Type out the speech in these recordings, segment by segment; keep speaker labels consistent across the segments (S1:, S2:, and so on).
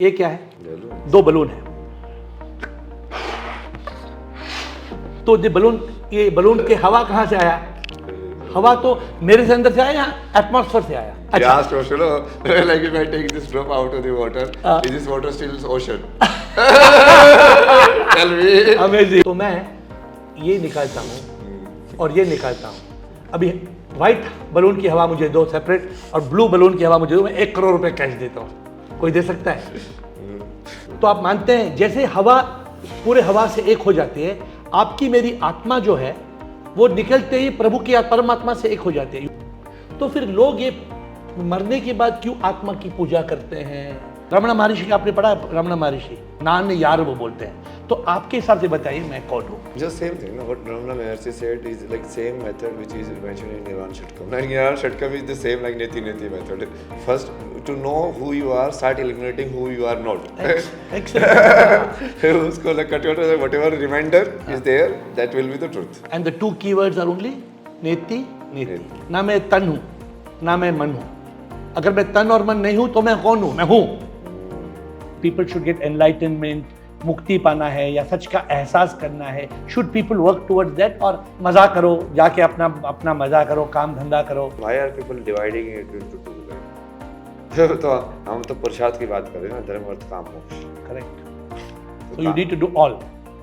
S1: ये क्या है?
S2: बैलून।
S1: दो बलून है। तो ये बलून के हवा कहाँ से आया? हवा तो मेरे से अंदर से आया या एटमॉस्फेयर से आया?
S2: अच्छा, asked Ocean, like if I take this drop out of the water, is this water still ocean? Tell me.
S1: Amazing. तो मैं ये निकालता हूँ और ये निकालता हूँ। अभी व्हाइट बलून की हवा मुझे दो सेपरेट, और ब्लू बलून की हवा मुझे दो। मैं 1 करोड़ रुपए कैश देता हूँ। कोई दे सकता है? तो आप मानते हैं जैसे हवा पूरे हवा से एक हो जाती है, आपकी मेरी आत्मा जो है वो निकलते ही प्रभु की परमात्मा से एक हो जाती है। तो फिर लोग ये मरने के बाद क्यों आत्मा की पूजा करते हैं? रमणा महर्षि का आपने पढ़ा? रमणा महर्षि नान यार वो बोलते हैं। तो आपके हिसाब से बताइए मैं कौन हूँ?
S2: Just same thing. No? What Ramana Maharshi said is like same method which is mentioned in Nirvana Shatkam. And Nirvana Shatkam is the same like Neti Neti method. First, to know who you are, start eliminating who you are not.
S1: Excellent.
S2: उसको like cut out whatever reminder is there, that will be the truth.
S1: And the two keywords are only नेति नेति। ना मैं तन हूँ ना मैं मन हूँ। अगर मैं तन और मन नहीं हूँ तो मैं कौन हूँ? मैं हूँ। People should get enlightenment, मुक्ति पाना है या सच का एहसास करना है। Should people work towards that? और मजा करो, जाके अपना मजा करो, काम धंधा करो।
S2: Why are people dividing it into two? Like? तो हम तो पुरुषार्थ की बात कर रहे हैं ना, धर्म अर्थ काम मोक्ष।
S1: Correct. So you need to do all.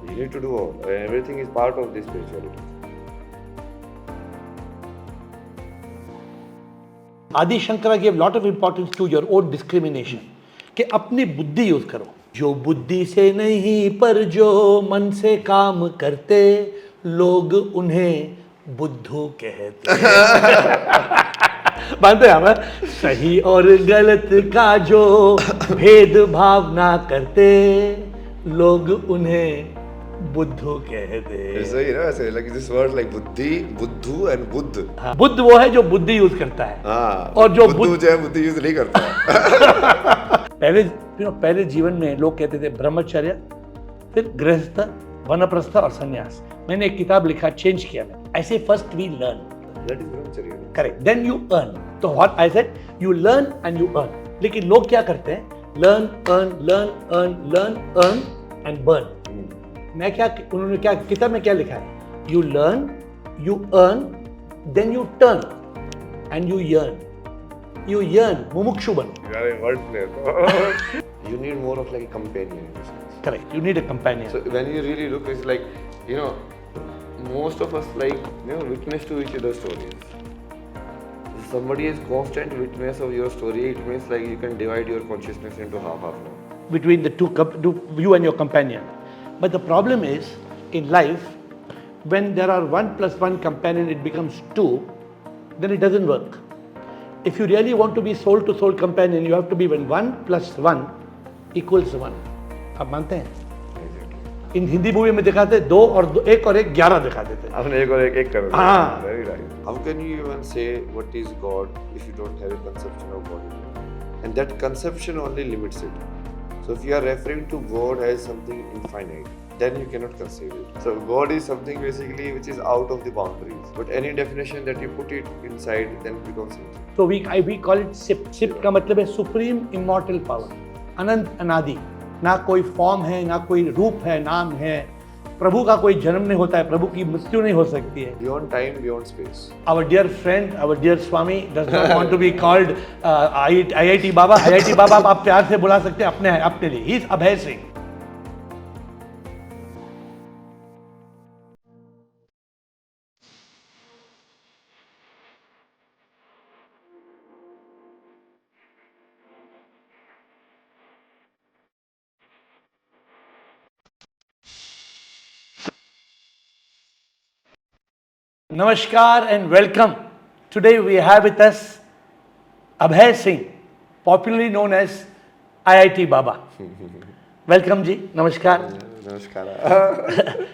S2: You need to do all. Everything is part of this spirituality.
S1: Adi Shankara gave lot of importance to your own discrimination. कि अपनी बुद्धि यूज करो। जो बुद्धि से नहीं पर जो मन से काम करते, लोग उन्हें बुद्धू कहते मानते हैं हम? सही और गलत का जो भेदभाव ना करते, लोग उन्हें बुद्धू कहते।
S2: सही ना? ऐसे like this word like बुद्धि, बुद्धू and बुद्ध।
S1: हाँ, बुद्ध वो है जो बुद्धि यूज करता है।
S2: हाँ,
S1: और जो
S2: बुद्धू जो है बुद्धि यूज नहीं करता है।
S1: पहले जीवन में लोग कहते थे ब्रह्मचर्य, फिर गृहस्थ, वानप्रस्थ और संन्यास। मैंने एक किताब लिखा, चेंज किया मैं। I say first we learn.
S2: That is brahmacharya.
S1: Correct. Then you earn. तो what I said, you learn and you earn. लेकिन लोग क्या करते हैं? Learn, earn and burn. उन्होंने क्या किताब में क्या लिखा है? You learn, you earn, then you turn and you yearn. You yearn, मुमुक्षु बनो।
S2: You are a word player. You need more of like a companion in this sense.
S1: Correct. You need a companion.
S2: So when you really look, it's like, you know, most of us like, you know, witness to each other's stories. If somebody is constant witness of your story, it means like you can divide your consciousness into half now.
S1: Between the two, you and your companion. But the problem is, in life, when there are 1 + 1 companion, it becomes 2, then it doesn't work. If you really want to be soul to soul companion, you have to be when 1 + 1 = 1. आप मानते हैं? इन Hindi movie में दिखाते 2 और 1 और 1 11 दिखाते थे।
S2: आपने एक और एक कर दिया।
S1: हाँ।
S2: Very right. How can you even say what is God if you don't have a conception of God? And that conception only limits it. So if you are referring to God as something infinite, then you cannot conceive it. So God is something basically which is out of the boundaries. But any definition that you put it inside, then it becomes something.
S1: So we call it SIP. SIP का मतलब है supreme immortal power. अनंत अनादि। ना कोई form है, ना कोई रूप है, नाम है। प्रभु का कोई जन्म नहीं होता है, प्रभु की मृत्यु नहीं हो सकती है।
S2: Beyond time, beyond space.
S1: Our dear friend, our dear Swami does not want to be called IIT Baba. IIT Baba आप प्यार से बुला सकते हैं अपने लिए। He is Abhay Singh. Namaskar and welcome. Today we have with us Abhay Singh, popularly known as IIT Baba. Welcome ji, namaskar.
S2: Namaskar.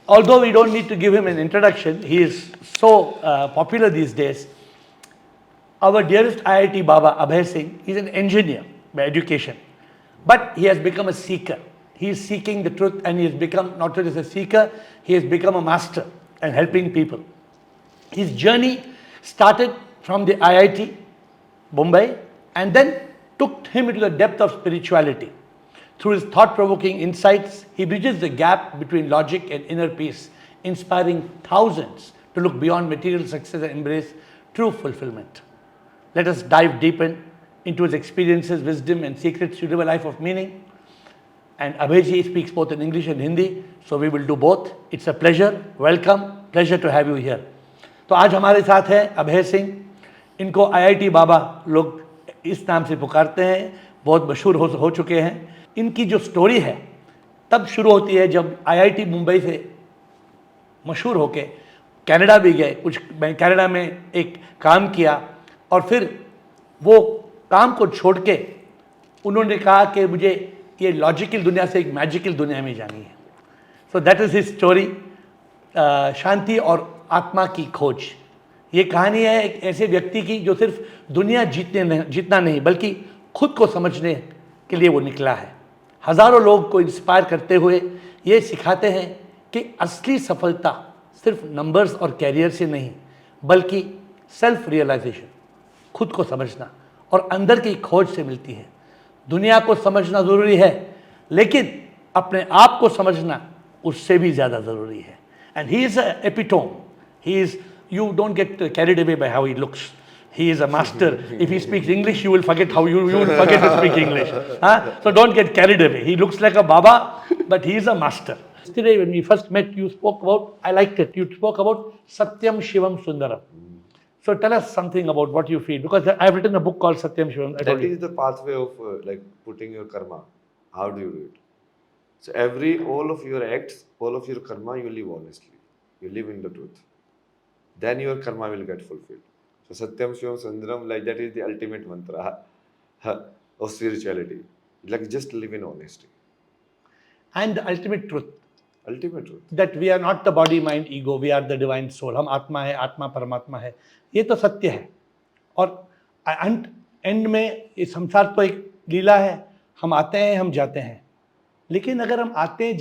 S1: Although we don't need to give him an introduction, he is so popular these days. Our dearest IIT Baba, Abhay Singh, is an engineer by education, but he has become a seeker. He is seeking the truth, and he has become not just a seeker, he has become a master and helping people. His journey started from the IIT, Mumbai, and then took him into the depth of spirituality. Through his thought-provoking insights, he bridges the gap between logic and inner peace, inspiring thousands to look beyond material success and embrace true fulfillment. Let us dive deep into his experiences, wisdom, and secrets to live a life of meaning. And Abhay ji speaks both in English and Hindi, so we will do both. It's a pleasure. Welcome. Pleasure to have you here. तो आज हमारे साथ हैं अभय सिंह. इनको IIT बाबा लोग इस नाम से पुकारते हैं, बहुत मशहूर हो चुके हैं. इनकी जो स्टोरी है तब शुरू होती है जब IIT मुंबई से मशहूर होके कनाडा भी गए. कनाडा में एक काम किया और फिर वो काम को छोड़ के उन्होंने कहा कि मुझे ये लॉजिकल दुनिया से एक मैजिकल दुनिया में जानी है. So that is his story. शांति और आत्मा की खोज. ये कहानी है एक ऐसे व्यक्ति की जो सिर्फ दुनिया जीतना नहीं बल्कि खुद को समझने के लिए वो निकला है. हज़ारों लोग को इंस्पायर करते हुए ये सिखाते हैं कि असली सफलता सिर्फ नंबर्स और कैरियर से नहीं बल्कि सेल्फ रियलाइजेशन, खुद को समझना और अंदर की खोज से मिलती है. दुनिया को समझना ज़रूरी है लेकिन अपने आप को समझना उससे भी ज़्यादा ज़रूरी है. And he is a epitome. He is, you don't get carried away by how he looks. He is a master. If he speaks English, you will forget how you will forget to speak English. So don't get carried away. He looks like a Baba, but he is a master. Yesterday when we first met, you spoke about, I liked it, you spoke about Satyam Shivam Sundaram. So tell us something about what you feel, because I have written a book called Satyam Shivam.
S2: That is the pathway of like putting your karma. How do you do it? So all of your acts, all of your karma, you live honestly. You live in the truth. Then your karma will get fulfilled. So Satyam Shivam Sundaram, like that is the ultimate mantra of spirituality. Like just live in honesty.
S1: And the ultimate truth.
S2: Ultimate truth.
S1: That we are not the body, mind, ego, we are the divine soul. हम आत्मा है, आत्मा परमात्मा है. ये तो सत्य है. और एंड में ये संसार तो एक लीला है. हम आते हैं, हम जाते हैं. लेकिन अगर हम आते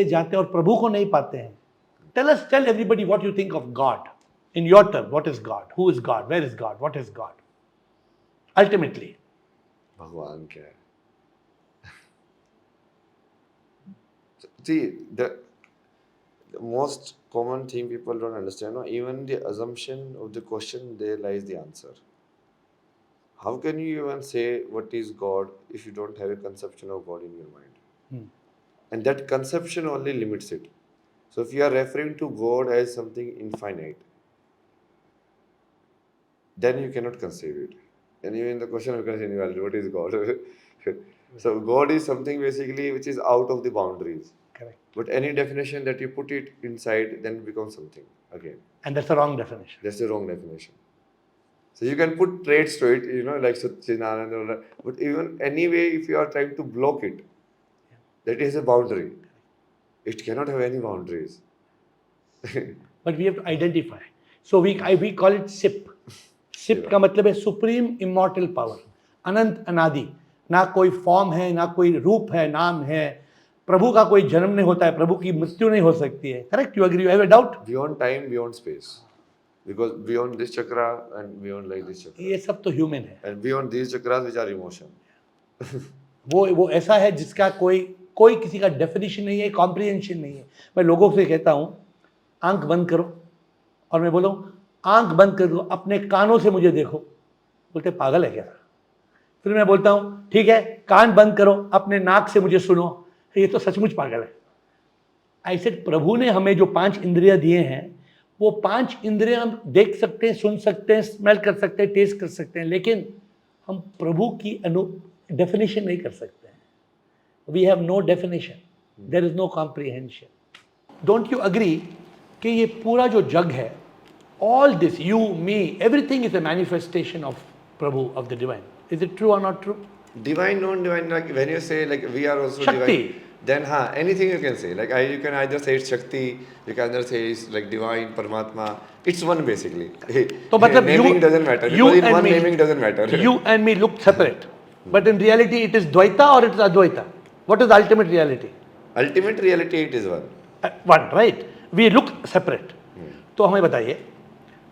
S1: जाते और प्रभु को नहीं पाते हैं, tell everybody what you think of God. In your term, what is God? Who is God? Where is God? What is God? Ultimately.
S2: Bhagwan kya hai? See, the most common thing people don't understand, no? Even the assumption of the question, there lies the answer. How can you even say what is God if you don't have a conception of God in your mind? And that conception only limits it. So if you are referring to God as something infinite, then you cannot conceive it. And even the question of invalid, what is God? So God is something basically which is out of the boundaries.
S1: Correct.
S2: But any definition that you put it inside, then it becomes something again.
S1: And that's the wrong definition.
S2: That's the wrong definition. So you can put traits to it, like Satchidananda, but even anyway, if you are trying to block it, that is a boundary. It cannot have any boundaries.
S1: But we have to identify. So we call it SIP. SIP का मतलब है supreme immortal power. अनंत अनादि. ना कोई form है, ना कोई रूप है, नाम है. प्रभु का कोई जन्म नहीं होता है, प्रभु की मृत्यु नहीं हो सकती है. Correct? You agree? You have a doubt?
S2: Beyond time, beyond space. Because beyond this chakra and beyond like this chakra.
S1: ये सब तो ह्यूमन है.
S2: And beyond these chakras which are emotion.
S1: वो ऐसा है जिसका कोई किसी का डेफिनेशन नहीं है, कॉम्प्रिहेंशन नहीं है. मैं लोगों से कहता हूँ आंख बंद करो और मैं बोलूँ आंख बंद कर दो, अपने कानों से मुझे देखो. बोलते पागल है क्या? फिर मैं बोलता हूँ ठीक है, कान बंद करो, अपने नाक से मुझे सुनो. ये तो सचमुच पागल है. ऐसे प्रभु ने हमें जो 5 इंद्रियां दिए हैं, वो 5 इंद्रियां हम देख सकते हैं, सुन सकते हैं, स्मेल कर सकते हैं, टेस्ट कर सकते हैं, लेकिन हम प्रभु की डेफिनेशन नहीं कर सकते हैं. We have no definition. There is no comprehension. Don't you agree कि ये पूरा जो जग है, all this, you, me, everything is a manifestation of Prabhu, of the divine. Is it true or not true?
S2: Divine, non-divine, like when you say like we are also
S1: Shakti.
S2: divine, then anything you can say. Like you can either say it's Shakti, you can either say it's like divine, Paramatma. It's one basically.
S1: So, मतलब
S2: naming doesn't matter.
S1: You
S2: because in
S1: and
S2: one
S1: me,
S2: naming doesn't matter.
S1: You and me look separate, but in reality it is Dvaita or it is Advaita. What is the ultimate reality?
S2: Ultimate reality, it is one.
S1: One, right? We look separate. तो हमें बताइए,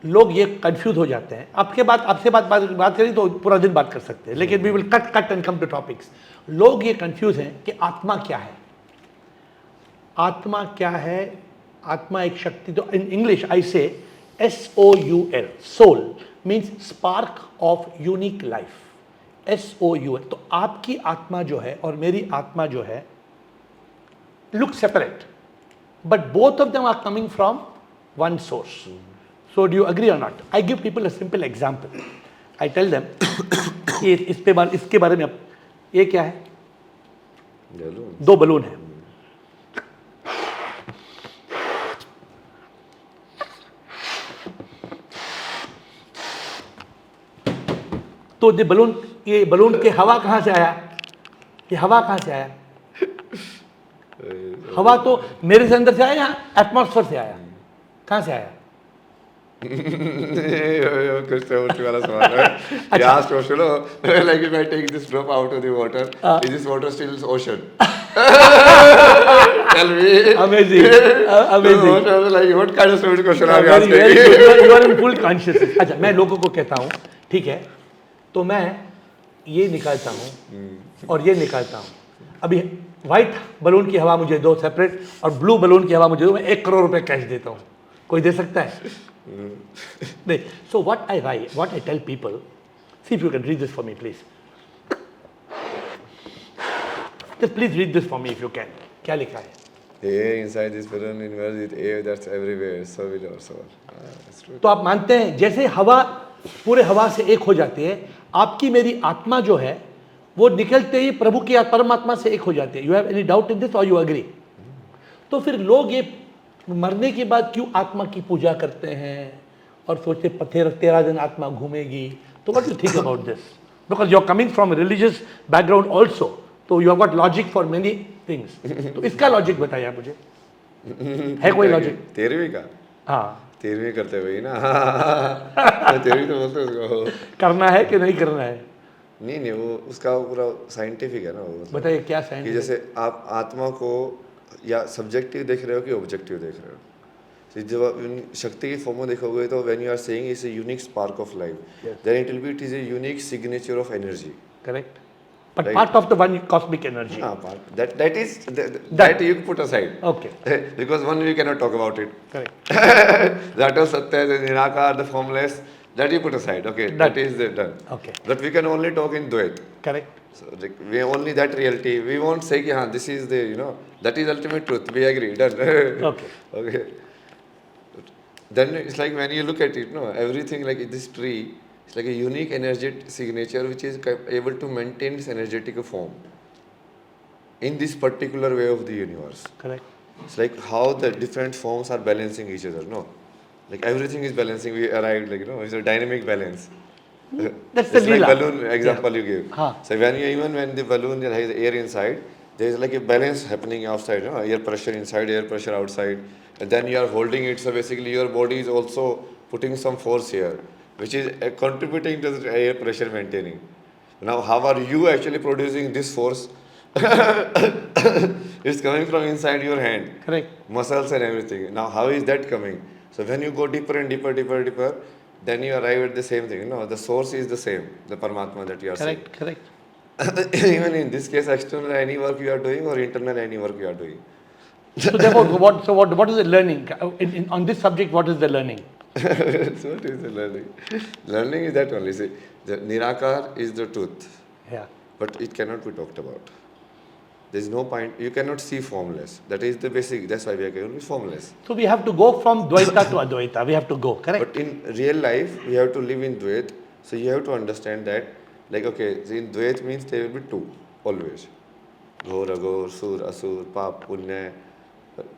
S1: लोग ये confuse हो जाते हैं. आपसे बात करें तो पूरा दिन बात कर सकते हैं, लेकिन we will cut and come to topics. लोग ये कंफ्यूज हैं कि आत्मा क्या है। आत्मा क्या है? आत्मा एक शक्ति, तो in English I say SOUL, soul means spark of unique life. SOUL, तो आपकी आत्मा जो है और मेरी आत्मा जो है look separate, but both of them are coming from one source. So do you agree or not? I give people a simple example. I tell them कि इसके बारे में अब ये क्या है?
S2: Balloon.
S1: 2 बलून है। तो ये बलून के हवा कहाँ से आया? ये हवा कहाँ से आया? हवा तो मेरे से अंदर से आया या एटमॉस्फेयर से आया? कहाँ से आया?
S2: Krishnamurti वाला सवाल है। He asked Osho, like if I take this drop out of the water, is this water still ocean? Tell me.
S1: Amazing. Amazing.
S2: Osho was like, what kind of stupid question are you
S1: Very, very
S2: asking?
S1: good. You are in full consciousness. अच्छा, मैं लोगों को कहता हूँ, ठीक है, तो मैं ये निकालता हूँ और ये निकालता हूँ। अभी व्हाइट बलून की हवा मुझे दो सेपरेट, और ब्लू बलून की हवा मुझे दो, मैं 1 करोड़ रुपए कैश देता हूँ। कोई दे सकता है? नहीं। So what I tell people, see if you can read this for me, please. Just please read this for me if you can. क्या लिखा है?
S2: The air inside this balloon inverse with air that's everywhere, so will our soul. That's true.
S1: तो आप मानते हैं जैसे हवा पूरे हवा से एक हो जाती है, आपकी मेरी आत्मा जो है वो निकलते ही प्रभु की परमात्मा से एक हो जाती है। You have any doubt in this और यू अग्री? तो फिर लोग ये मरने के बाद क्यों आत्मा की पूजा करते हैं और सोचते 13 दिन आत्मा घूमेगी? तो what you think about this? Because you are coming from religious background also, तो you have got logic for many things. तो इसका लॉजिक बताइए आप मुझे, है कोई लॉजिक?
S2: 13वीं का?
S1: हाँ,
S2: 13वीं करते हुए ना। 13वीं तो बोलते उसको।
S1: करना है कि नहीं करना है?
S2: नहीं, वो उसका पूरा साइंटिफिक है ना वो।
S1: बताइए क्या
S2: कि
S1: साइंस?
S2: जैसे आप आत्मा को या सब्जेक्टिव देख रहे हो कि ऑब्जेक्टिव देख रहे हो। जब आप शक्ति की फॉर्म में देखोगे तो when you are saying it's a unique spark of life, then it is a unique signature of energy.
S1: Correct, but part of the one cosmic energy.
S2: That you put aside.
S1: Okay.
S2: Because one we cannot talk about it.
S1: Correct.
S2: That was Satya, the Nirakar, the formless, that you put aside. Okay, that is done.
S1: Okay.
S2: But we can only talk in Dvait.
S1: Correct.
S2: So like, we only that reality. We won't say ki, this is the, that is ultimate truth. We agree. Done.
S1: Okay.
S2: Okay. Then it's like when you look at it, everything like this tree, it's like a unique energy signature which is able to maintain its energetic form in this particular way of the universe.
S1: Correct.
S2: It's like how the different forms are balancing each other, no? Like everything is balancing. We arrived, like, it's a dynamic balance.
S1: That's the
S2: It's like
S1: Leela.
S2: balloon example you gave.
S1: Huh.
S2: So when the balloon has air inside, there is like a balance happening outside, air pressure inside, air pressure outside, and then you are holding it. So basically your body is also putting some force here, which is contributing to the air pressure maintaining. Now, how are you actually producing this force? It's coming from inside your hand.
S1: Correct.
S2: Muscles and everything. Now, how is that coming? So when you go deeper and deeper, then you arrive at the same thing. The source is the same, the Paramatma that you are saying.
S1: Correct.
S2: Even in this case, external any work you are doing or internal any work you are doing.
S1: So therefore, what is the learning? On this subject, what is the learning?
S2: So what is the learning? Learning is that only. See, the Nirakar is the truth,
S1: Yeah.
S2: but it cannot be talked about. There is no point. You cannot see formless. That is the basic. That's why we are going formless.
S1: So we have to go from Dvaita to Advaita. We have to go. Correct.
S2: But in real life, we have to live in Dvait. So you have to understand that, like, okay, so in Dvait means there will be two, always. Ghor, Aghor, Sur, Asur, Pap, Punya.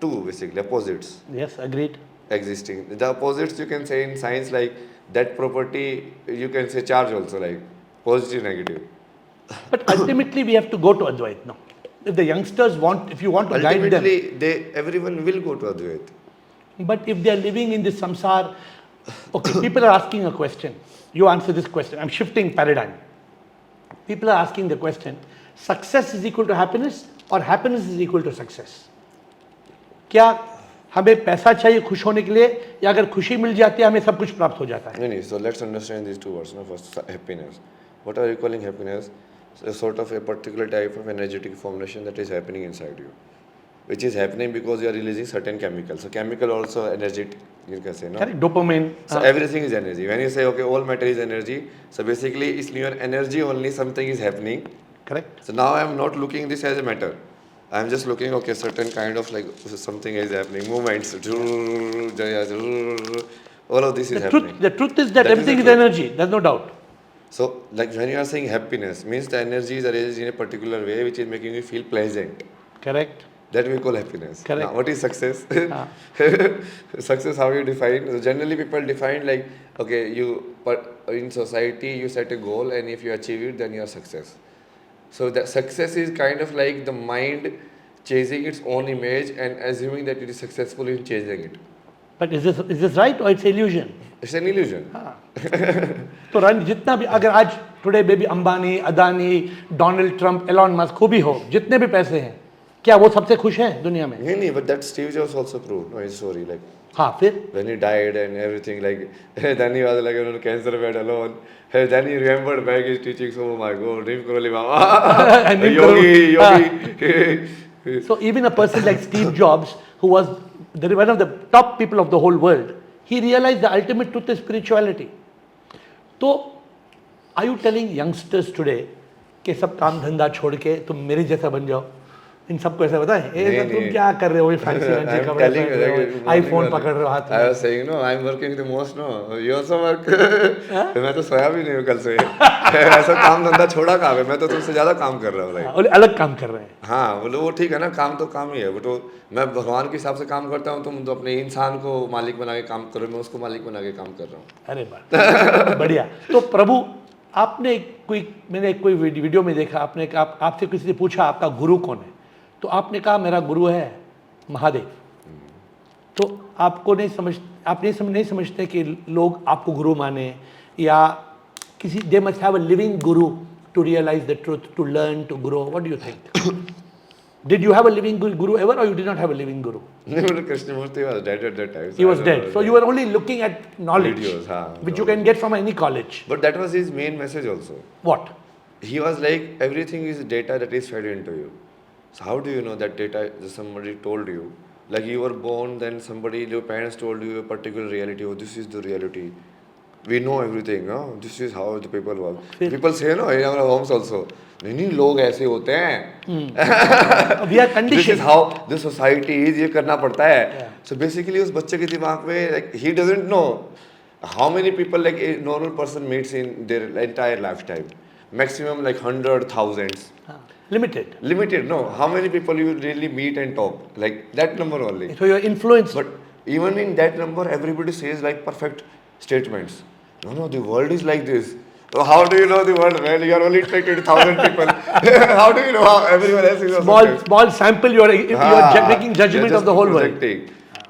S2: Two, basically, opposites
S1: Yes, agreed.
S2: existing. The opposites you can say in science, like that property, you can say charge also, like positive, negative.
S1: But ultimately, we have to go to Advaita. No. If the youngsters want, if you want to guide them.
S2: Ultimately, everyone will go to Advait.
S1: But if they are living in this samsar, okay, people are asking a question. You answer this question. I'm shifting paradigm. People are asking the question, success is equal to happiness or happiness is equal to success? क्या हमें पैसा चाहिए खुश होने के लिए, या अगर खुशी मिल जाती है हमें सब कुछ प्राप्त हो जाता है?
S2: No, so let's understand these two words. First, happiness. What are you calling happiness? a sort of a particular type of energetic formation that is happening inside you, which is happening because you are releasing certain chemicals. So chemical also energetic, you can say, no?
S1: Correct, dopamine.
S2: So everything is energy. When you say, okay, all matter is energy, so basically it's your energy only something is happening.
S1: Correct.
S2: So now I am not looking this as a matter. I am just looking, okay, certain kind of like something is happening, movements, all of this is happening.
S1: The truth is that
S2: That is
S1: everything
S2: the
S1: is
S2: truth.
S1: energy. There's no doubt.
S2: So like when you are saying happiness, means the energy is arranged in a particular way which is making you feel pleasant.
S1: Correct.
S2: That we call happiness.
S1: Correct.
S2: Now, what is success? Success, how you define? So generally, people define like, okay, in society you set a goal, and if you achieve it, then you are success. So that success is kind of like the mind chasing its own image and assuming that it is successful in chasing it.
S1: But is this right or it's illusion?
S2: It's an illusion.
S1: तो run जितना भी अगर आज today baby Ambani, Adani, Donald Trump, Elon Musk, खूब ही हो, जितने भी पैसे हैं, क्या वो सबसे खुश हैं दुनिया में?
S2: नहीं, but that Steve Jobs also proved, no, his story, like
S1: हाँ, फिर
S2: when he died and everything, like then he was like on a cancer bed alone. Then he remembered back his teachings. Oh my God, Neem Karoli Baba, yogi.
S1: So even a person like Steve Jobs, who was one of the top people of the whole world, he realized the ultimate truth is spirituality. तो are you telling youngsters today कि सब काम धंधा छोड़ के तुम मेरे जैसा बन जाओ? इन सबको ऐसा बताएं, तुम क्या कर रहे हो, फैंसी फैंसी कपड़े पहन रहे हो, आईफोन पकड़ रहे हो हाथ में?
S2: I was saying, no, I'm working the most, no. You also work. मैं तो सोया भी नहीं हूँ कल से. ऐसा काम धंधा छोड़ा कहाँ है? मैं तो तुमसे ज़्यादा काम कर रहा हूँ, like.
S1: और अलग काम कर रहे हैं.
S2: हाँ, बोलो वो ठीक है ना, काम तो काम ही है. बट मैं भगवान के हिसाब से काम करता हूँ, तुम तो अपने इंसान को मालिक बना के काम करो, मैं उसको मालिक बना के काम कर रहा हूँ.
S1: अरे बात बढ़िया. तो प्रभु, आपने मैंने कोई वीडियो में देखा, आपने आपसे किसी से पूछा आपका गुरु कौन है, तो आपने कहा मेरा गुरु है महादेव. तो आपको आप नहीं समझते कि लोग आपको गुरु माने, या किसी they must have a living guru to realise the truth, to learn, to grow. What do you think? Did you have a living guru ever, or you did not have a living guru?
S2: No, Krishnamurti was dead at that time.
S1: He was dead. So you were only looking at knowledge,
S2: videos,
S1: which you can get from any college.
S2: But that was his main message also.
S1: What?
S2: He was like, everything is data that is fed into you. So how do you know that data somebody told you? Like you were born, then your parents told you a particular reality. Oh, this is the reality. We know everything. No? This is how the people work. People say, no, in our homes also. नहीं लोग ऐसे होते हैं.
S1: We are conditioned.
S2: This is how the society is. ये करना पड़ता है. So basically उस बच्चे के दिमाग में like he doesn't know how many people like a normal person meets in their entire lifetime. Maximum like 100,000. Limited, no. How many people you really meet and talk? Like that number only.
S1: So you're influenced.
S2: But even in that number, everybody says like perfect statements. No, the world is like this. So how do you know the world? Well, you are only interacting with 1,000 people. How do you know how everyone else is?
S1: Small sample. You are making judgment of the whole world.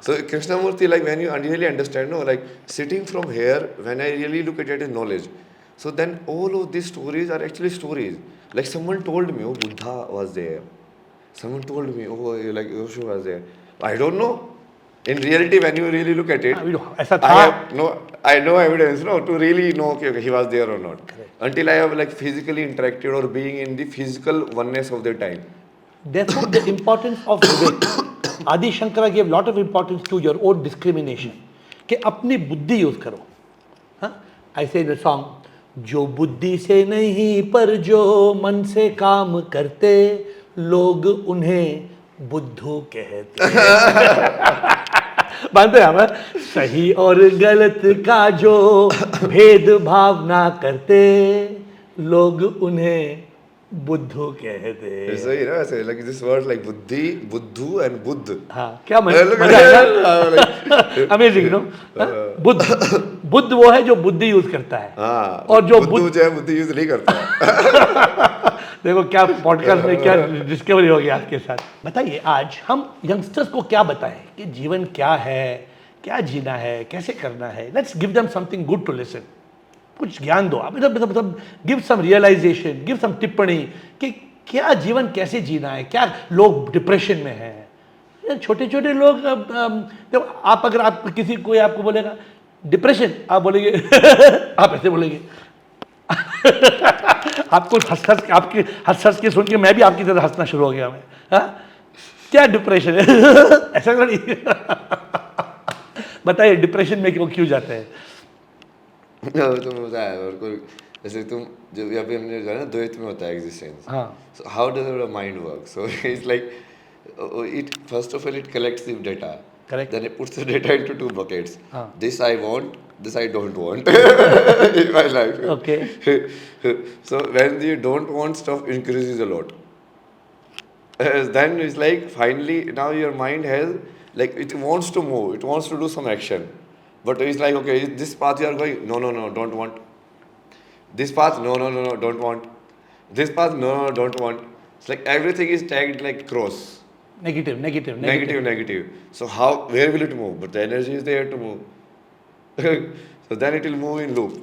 S2: So Krishnamurti, like when you really understand, no, like sitting from here, when I really look at it as knowledge. So then all of these stories are actually stories. Like someone told me, oh, Buddha was there. Someone told me, oh, like Osho was there. I don't know. In reality, when you really look at it, I have no evidence, to really know okay, he was there or not.
S1: Correct.
S2: Until I have like physically interacted or being in the physical oneness of the time.
S1: Therefore, the importance of Vivek. Adi Shankara gave lot of importance to your own discrimination. कि अपनी बुद्धि use करो. I say in the song, जो बुद्धि से नहीं पर जो मन से काम करते लोग उन्हें बुद्धू कहते हैं. मानते हैं सही और गलत का जो भेदभाव ना करते लोग उन्हें बुद्धू कहते हैं.
S2: सही ना ऐसे like this word like बुद्धि, बुद्धू and बुद्ध.
S1: हाँ क्या अमेजिंग नो. बुद्ध वो है जो बुद्धि यूज करता है. और जो
S2: बुद्धि यूज नहीं करता.
S1: देखो क्या पॉडकास्ट में क्या डिस्कवरी हो गया आपके साथ. बताइए आज हम यंगस्टर्स को क्या बताएं कि जीवन क्या है, क्या जीना है, कैसे करना है. Let's give them something good to listen. कुछ ज्ञान दो आप, मतलब give some realisation, give some टिप्पणी कि क्या जीवन कैसे जीना है. क्या लोग डिप्रेशन में हैं, छोटे छोटे लोग. आप अगर आप किसी कोई आपको बोलेगा डिप्रेशन, आप बोलेंगे आप ऐसे बोलेंगे आपको आपकी हंस के सुन के मैं भी आपकी तरह हंसना शुरू हो गया मैं। हाँ, क्या डिप्रेशन है? ऐसा नहीं। बताइए डिप्रेशन में क्यों जाते हैं?
S2: तुम बताया और कोई जैसे तुम जो अभी हमने जाना द्वैत में होता है एग्जिस्टेंस।
S1: हाँ।
S2: So how does your mind work? So it's like it first of all it collects the data.
S1: Correct.
S2: Then it puts the data into two buckets.
S1: हाँ.
S2: This I want, this I don't want in my life.
S1: Okay.
S2: So when you don't want stuff increases a lot. Then it's like finally now your mind has like it wants to move, it wants to do some action, but it's like okay, this path you are going, no, don't want. This path, no, don't want. This path, no, don't want. It's like everything is tagged like cross. Negative. So how, where will it move? But the energy is there to move. So then it will move in loop,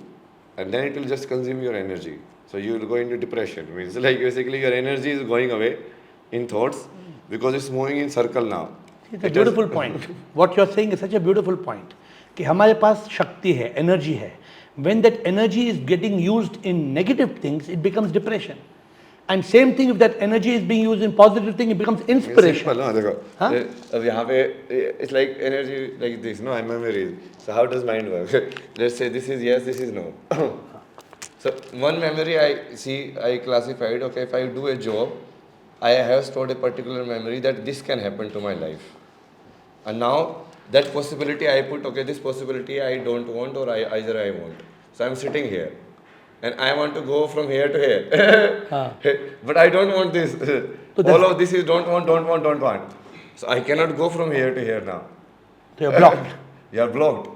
S2: and then it will just consume your energy. So you will go into depression. Means like basically your energy is going away in thoughts because it's moving in circle now.
S1: It's a beautiful point. What you are saying is such a beautiful point. कि हमारे पास शक्ति है, energy है. When that energy is getting used in negative things, it becomes depression. And same thing, if that energy is being used in positive thing, it becomes inspiration.
S2: Simple, no? देखो, अब यहाँ पे it's like energy like this, no? Memories. So how does mind work? Let's say this is yes, this is no. So one memory I classified. Okay, if I do a job, I have stored a particular memory that this can happen to my life, and now that possibility I put. Okay, this possibility I don't want, or either I want. So I'm sitting here. And I want to go from here to here. But I don't want this. All of this is don't want. So I cannot go from here to here now.
S1: So you're blocked.
S2: You are blocked.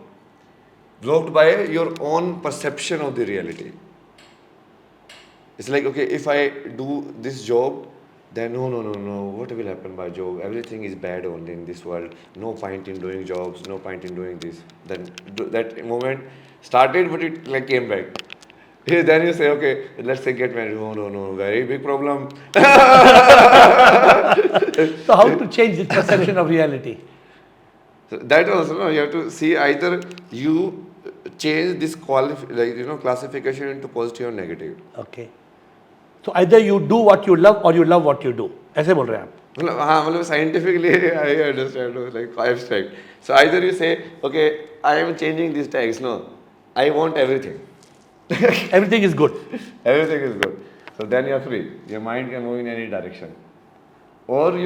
S2: Blocked by your own perception of the reality. It's like, okay, if I do this job, then no. What will happen by job? Everything is bad only in this world. No point in doing jobs. No point in doing this. Then that moment started, but it like came back. Then you say, okay, let's say get married. No, very big problem.
S1: So how to change this perception of reality?
S2: So that also, no, you have to see either you change this classification into positive or negative.
S1: Okay. So either you do what you love or you love what you do. ऐसे बोल रहे हैं आप?
S2: हाँ, मतलब scientifically I understand, like abstract. So either you say, okay, I am changing these tags. No, I want everything.
S1: Everything is good.
S2: Everything is good. So then you are free. Your mind can move in any direction. Or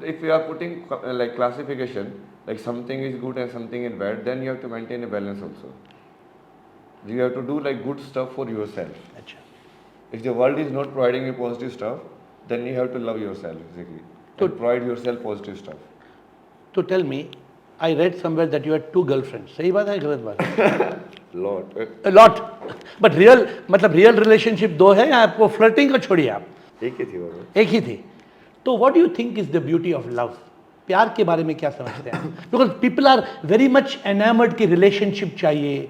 S2: if you are putting like classification, like something is good and something is bad, then you have to maintain a balance also. You have to do like good stuff for yourself.
S1: अच्छा.
S2: If the world is not providing you positive stuff, then you have to love yourself basically. To provide yourself positive stuff.
S1: So tell me, I read somewhere that you had 2 girlfriends. सही बात है गलत बात है?
S2: A
S1: lot. But real relationship 2 है या आपको flirting को छोड़िए आप?
S2: एक ही थी वो.
S1: एक ही थी. तो what do you think is the beauty of love? प्यार के बारे में क्या समझते हैं? Because people are very much enamored कि relationship चाहिए.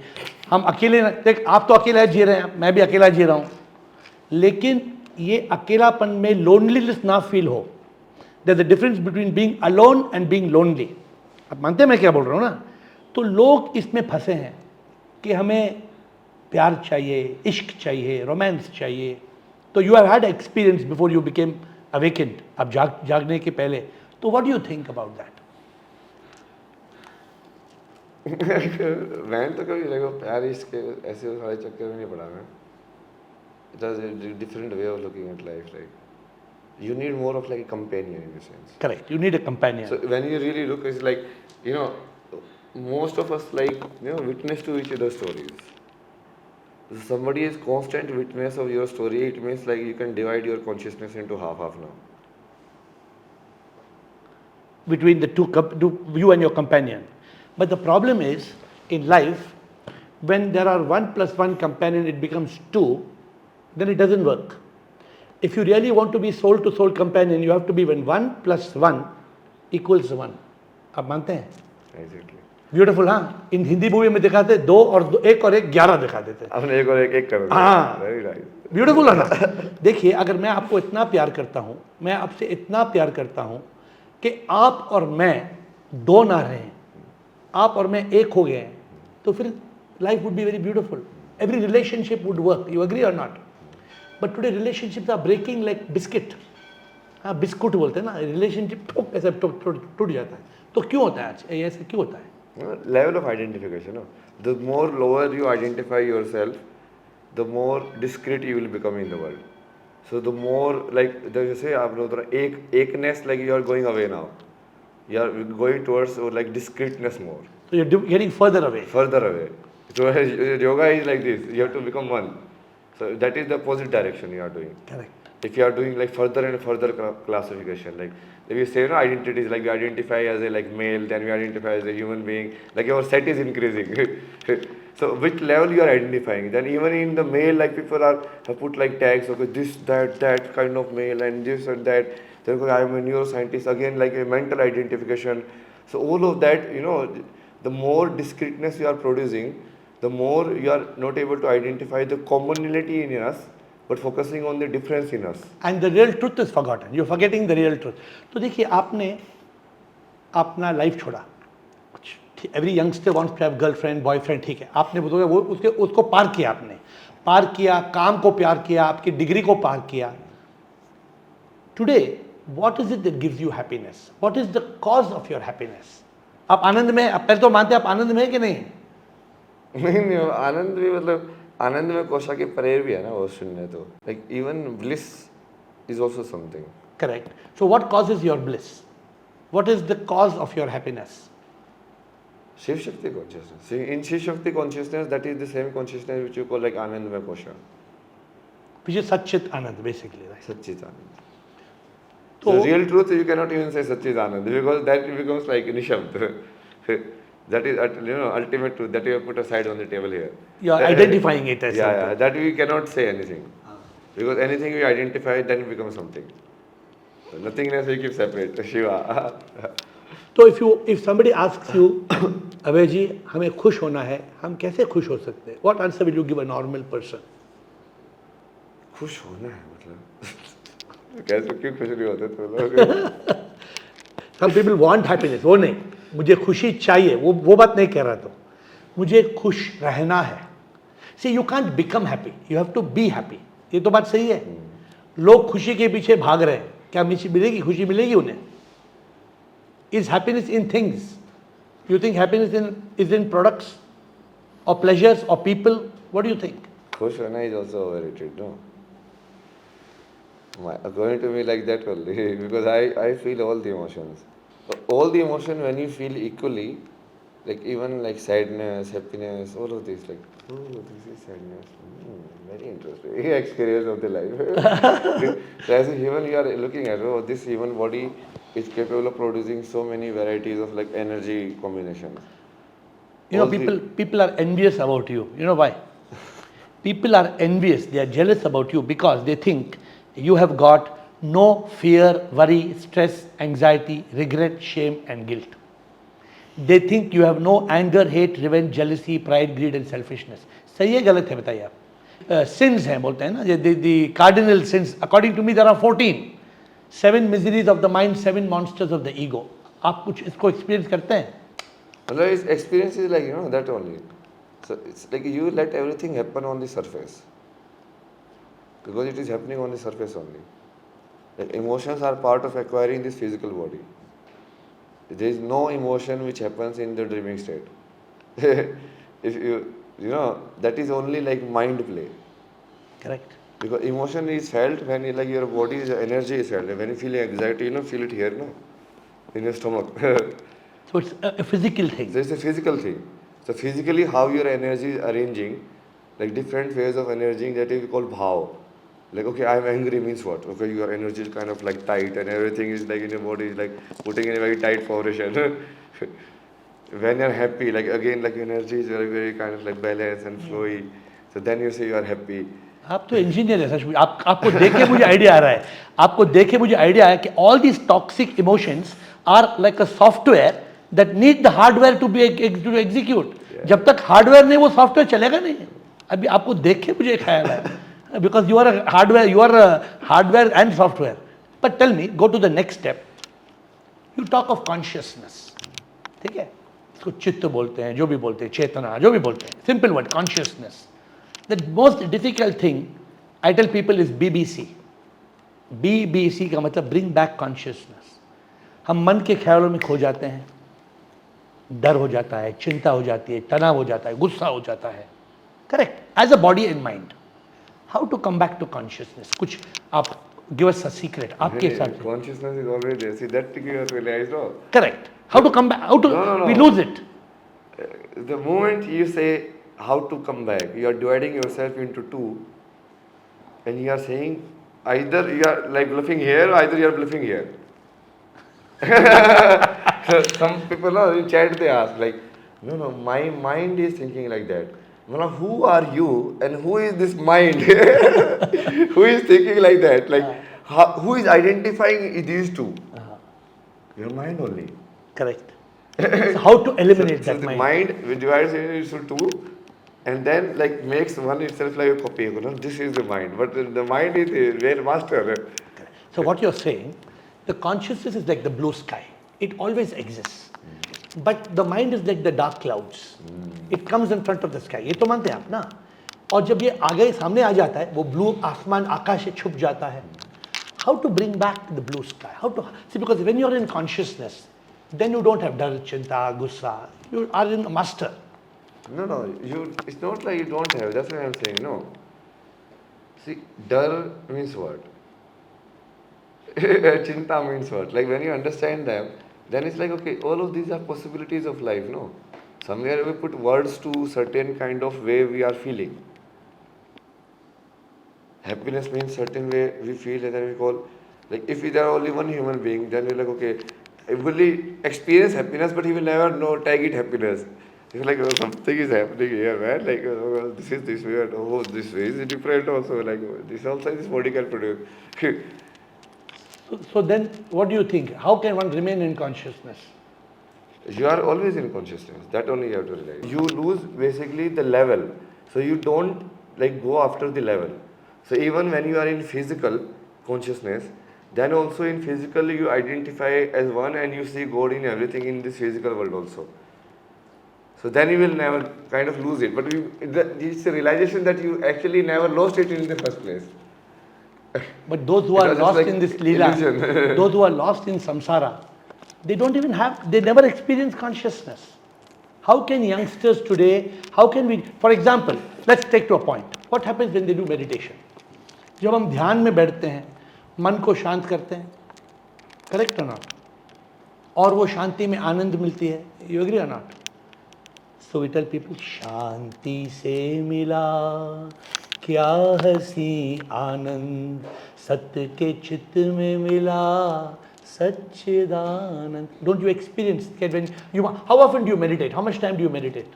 S1: हम अकेले देख आप तो अकेला जी रहे हैं, मैं भी अकेला जी रहा हूँ. लेकिन ये अकेलापन में loneliness ना feel हो. There's a difference between being alone and being lonely. आप मानते हैं मैं क्या बोल रहा हूँ ना? तो लोग इसमें फंसे हैं कि हमें प्यार चाहिए, इश्क चाहिए, रोमांस चाहिए. तो you have had experience before you became awakened, अब जागने के पहले. तो what do you think about that?
S2: मैं तो कभी देखो प्यार इश्क के ऐसे सारे चक्कर में नहीं पड़ा मैं. It was a different way of looking at life. Like you need more of like a companion in a sense.
S1: Correct. You need a companion.
S2: So when you really look, it's like most of us like witness to each other's stories. If somebody is constant witness of your story, it means like you can divide your consciousness into half now.
S1: Between the two, you and your companion. But the problem is, in life, when there are 1 + 1 companion, it becomes 2, then it doesn't work. If you really want to be soul to soul companion, you have to be when 1 + 1 = 1. आप मानते हैं?
S2: Exactly.
S1: Beautiful. हाँ, इन Hindi movie में दिखाते 2 और 1 और 1 11 दिखा देते.
S2: आपने 1 और 1 कर दिया.
S1: हाँ,
S2: वेरी नाइस.
S1: ब्यूटीफुल है ना. देखिए, अगर मैं आपको इतना प्यार करता हूँ, मैं आपसे इतना प्यार करता हूँ कि आप और मैं 2 ना रहें, आप और मैं 1 हो गए, तो फिर life would be very beautiful. Every relationship would work. You agree or not? But today relationships are breaking like biscuit. हाँ, बिस्कुट बोलते हैं ना, रिलेशनशिप ठोक ऐसे टूट जाता है. तो क्यों होता है आज ये, ऐसे क्यों होता है?
S2: Level of identification. No? The more lower you identify yourself, the more discreet you will become in the world. So the more like you say, आप लोग थोड़ा एकनेस like you are going away now. You are going towards like discreteness more.
S1: So you're getting further away.
S2: Further away. So yoga is like this. You have to become one. So that is the opposite direction you are doing.
S1: Correct.
S2: If you are doing like further and further classification, like if you say identities, like you identify as a like male, then you identify as a human being, like your set is increasing. So which level you are identifying? Then even in the male, like people have put like tags, okay, this, that kind of male, and this and that. Then I am a neuroscientist, again like a mental identification. So all of that, the more discreteness you are producing, the more you are not able to identify the commonality in us, but focusing on the difference in us.
S1: And the real truth is forgotten. You're forgetting the real truth. तो देखिए, आपने अपना life छोड़ा. Every youngster wants to have girlfriend, boyfriend, ठीक है. आपने बोला वो उसको पार किया, आपने पार किया, काम को प्यार किया, आपकी डिग्री को पार किया. Today, what is it that gives you happiness? What is the cause of your happiness? आप आनंद में, आप पहले तो मानते हैं आप आनंद में है कि नहीं?
S2: नहीं, आनंद भी मतलब आनंद में कोशा के परे भी है ना वो सुनने तो. Like even bliss is also something.
S1: Correct. So what causes your bliss? What is the cause of your happiness?
S2: Shiv Shakti consciousness. See, in Shiv Shakti consciousness, that is the same consciousness which you call like Anandmaya Kosha.
S1: Which is Satchit Anand, basically, right?
S2: Satchit Anand.
S1: So,
S2: the real truth, you cannot even say Satchit Anand because that becomes like Nishabd. That is, ultimate truth that you have put aside on the table here.
S1: You are identifying it as something.
S2: Yeah, that we cannot say anything. Because anything we identify, then it becomes something. So nothingness we keep separate. Shiva.
S1: तो if somebody asks you, अभय जी हमें खुश होना है, हम कैसे खुश हो सकते हैं? What answer will you give a normal person?
S2: खुश होना है मतलब कैसे, क्यों खुश नहीं होते तो लोग?
S1: Some people want happiness. वो नहीं, मुझे खुशी चाहिए, वो बात नहीं कह रहा. तो मुझे खुश रहना है. See, you can't become happy. You have to be happy. ये तो बात सही है. लोग खुशी के पीछे भाग रहे हैं. क्या मिलेगी खुशी, मिलेगी उन्हें? Is happiness in things? You think happiness is in products or pleasures or people? What do you think?
S2: खुश होना is also overrated, no? According to me, like that only, because I feel all the emotions. So all the emotion when you feel equally, like even like sadness, happiness, all of this, like, oh, this is sadness. Very interesting experience of the life. So as a human, you are looking at, oh, this human body is capable of producing so many varieties of like energy combinations.
S1: People are envious about you. You know why? People are envious. They are jealous about you because they think you have got no fear, worry, stress, anxiety, regret, shame and guilt. They think you have no anger, hate, revenge, jealousy, pride, greed and selfishness. सही है गलत है बताइए आप? Sins हैं बोलते हैं ना, the cardinal sins. According to me there are 14. 7 miseries of the mind, 7 monsters of the ego. आप कुछ इसको experience करते हैं?
S2: Well, experience is like, that only. So it's like you let everything happen on the surface. Because it is happening on the surface only. Like emotions are part of acquiring this physical body. There is no emotion which happens in the dreaming state. If that is only like mind play.
S1: Correct.
S2: Because emotion is felt when like your body's energy is felt. When you feel anxiety, feel it here, no? In your stomach.
S1: So it's a physical thing.
S2: So it's a physical thing. So physically how your energy is arranging, like different ways of energy, that is called bhav. Like, okay, I'm angry means what? Okay, your energy is kind of like tight and everything is like in your body is like putting in a very tight formation. When you're happy, like again, like energy is very, very kind of like balanced and flowy. So then you say you are happy.
S1: आप तो engineer है सच में. आपको देख के मुझे idea आ रहा है. आपको देख के मुझे आइडिया है कि all these toxic emotions are like a software that need the hardware to execute. जब तक हार्डवेयर नहीं वो सॉफ्टवेयर चलेगा नहीं. अभी आपको देख के मुझे ख्याल है. Because you are a hardware and software. But tell me, go to the next step. You talk of consciousness. ठीक है? इसको चित्त बोलते हैं, जो भी बोलते हैं, चेतना, जो भी बोलते हैं. Simple word, consciousness. The most difficult thing I tell people is BBC. BBC का मतलब bring back consciousness. हम मन के ख्यालों में खो जाते हैं, डर हो जाता है, चिंता हो जाती है, तनाव हो जाता है, गुस्सा हो जाता है. Correct. As a body and mind. How to come back to consciousness? कुछ आप give us a secret. आपके हिसाब से.
S2: Consciousness is always there. See, that you have realized, no?
S1: Correct. How to come back? How to
S2: No.
S1: we lose it?
S2: The moment you say how to come back, you are dividing yourself into two, and you are saying either you are like bluffing here, or either you are bluffing here. Some people, no, in chat they ask like, no, my mind is thinking like that. Well, who are you and who is this mind? Who is thinking like that? Like, who is identifying these two? Your mind only.
S1: Correct. So how to eliminate
S2: So
S1: that
S2: the
S1: mind?
S2: mind divides it into two, and then like makes one itself like a copy. You know, this is the mind, but the mind is the real master.
S1: So what you're saying, the consciousness is like the blue sky. It always exists. But the mind is like the dark clouds. It comes in front of the sky. ये तो मानते हैं आप ना? और जब ये आगे सामने आ जाता है, वो blue आसमान आकाश से छुप जाता है. How to bring back the blue sky? How to see? Because when you're in consciousness, then you don't have dar, chinta, gussa. You are in a master.
S2: No, it's not like you don't have. That's what I'm saying. No. See, dar means what? Chinta means what? Like when you understand them, then it's like, okay, all of these are possibilities of life, no? Somewhere we put words to certain kind of way we are feeling. Happiness means certain way we feel, and then we call, like if there are only one human being, then we're like, okay, he will experience happiness, but he will never know, tag it happiness. He's like, oh, something is happening here, man. Like, oh, this is this way, and oh, this way is different also. Like, this also this body can produce.
S1: So then, what do you think? How can one remain in consciousness?
S2: You are always in consciousness. That only you have to realize. You lose basically the level. So you don't like go after the level. So even when you are in physical consciousness, then also in physical you identify as one and you see God in everything in this physical world also. So then you will never kind of lose it. But it's a realization that you actually never lost it in the first place.
S1: But those who are
S2: Because it's
S1: lost
S2: like
S1: in this Leela,
S2: illusion.
S1: those who are lost in samsara, they never experience consciousness. How can youngsters today, how can we, for example, let's take to a point. What happens when they do meditation? जब हम ध्यान में बैठते हैं, मन को शांत करते हैं, correct or not? और वो शांति में आनंद मिलती है, you agree or not? So we tell people, शांति से मिला क्या हसी आनंद, सत्य के चित्त में मिला सच्चिदानंद. Don't you experience that when you? How often do you meditate? How much time do you meditate?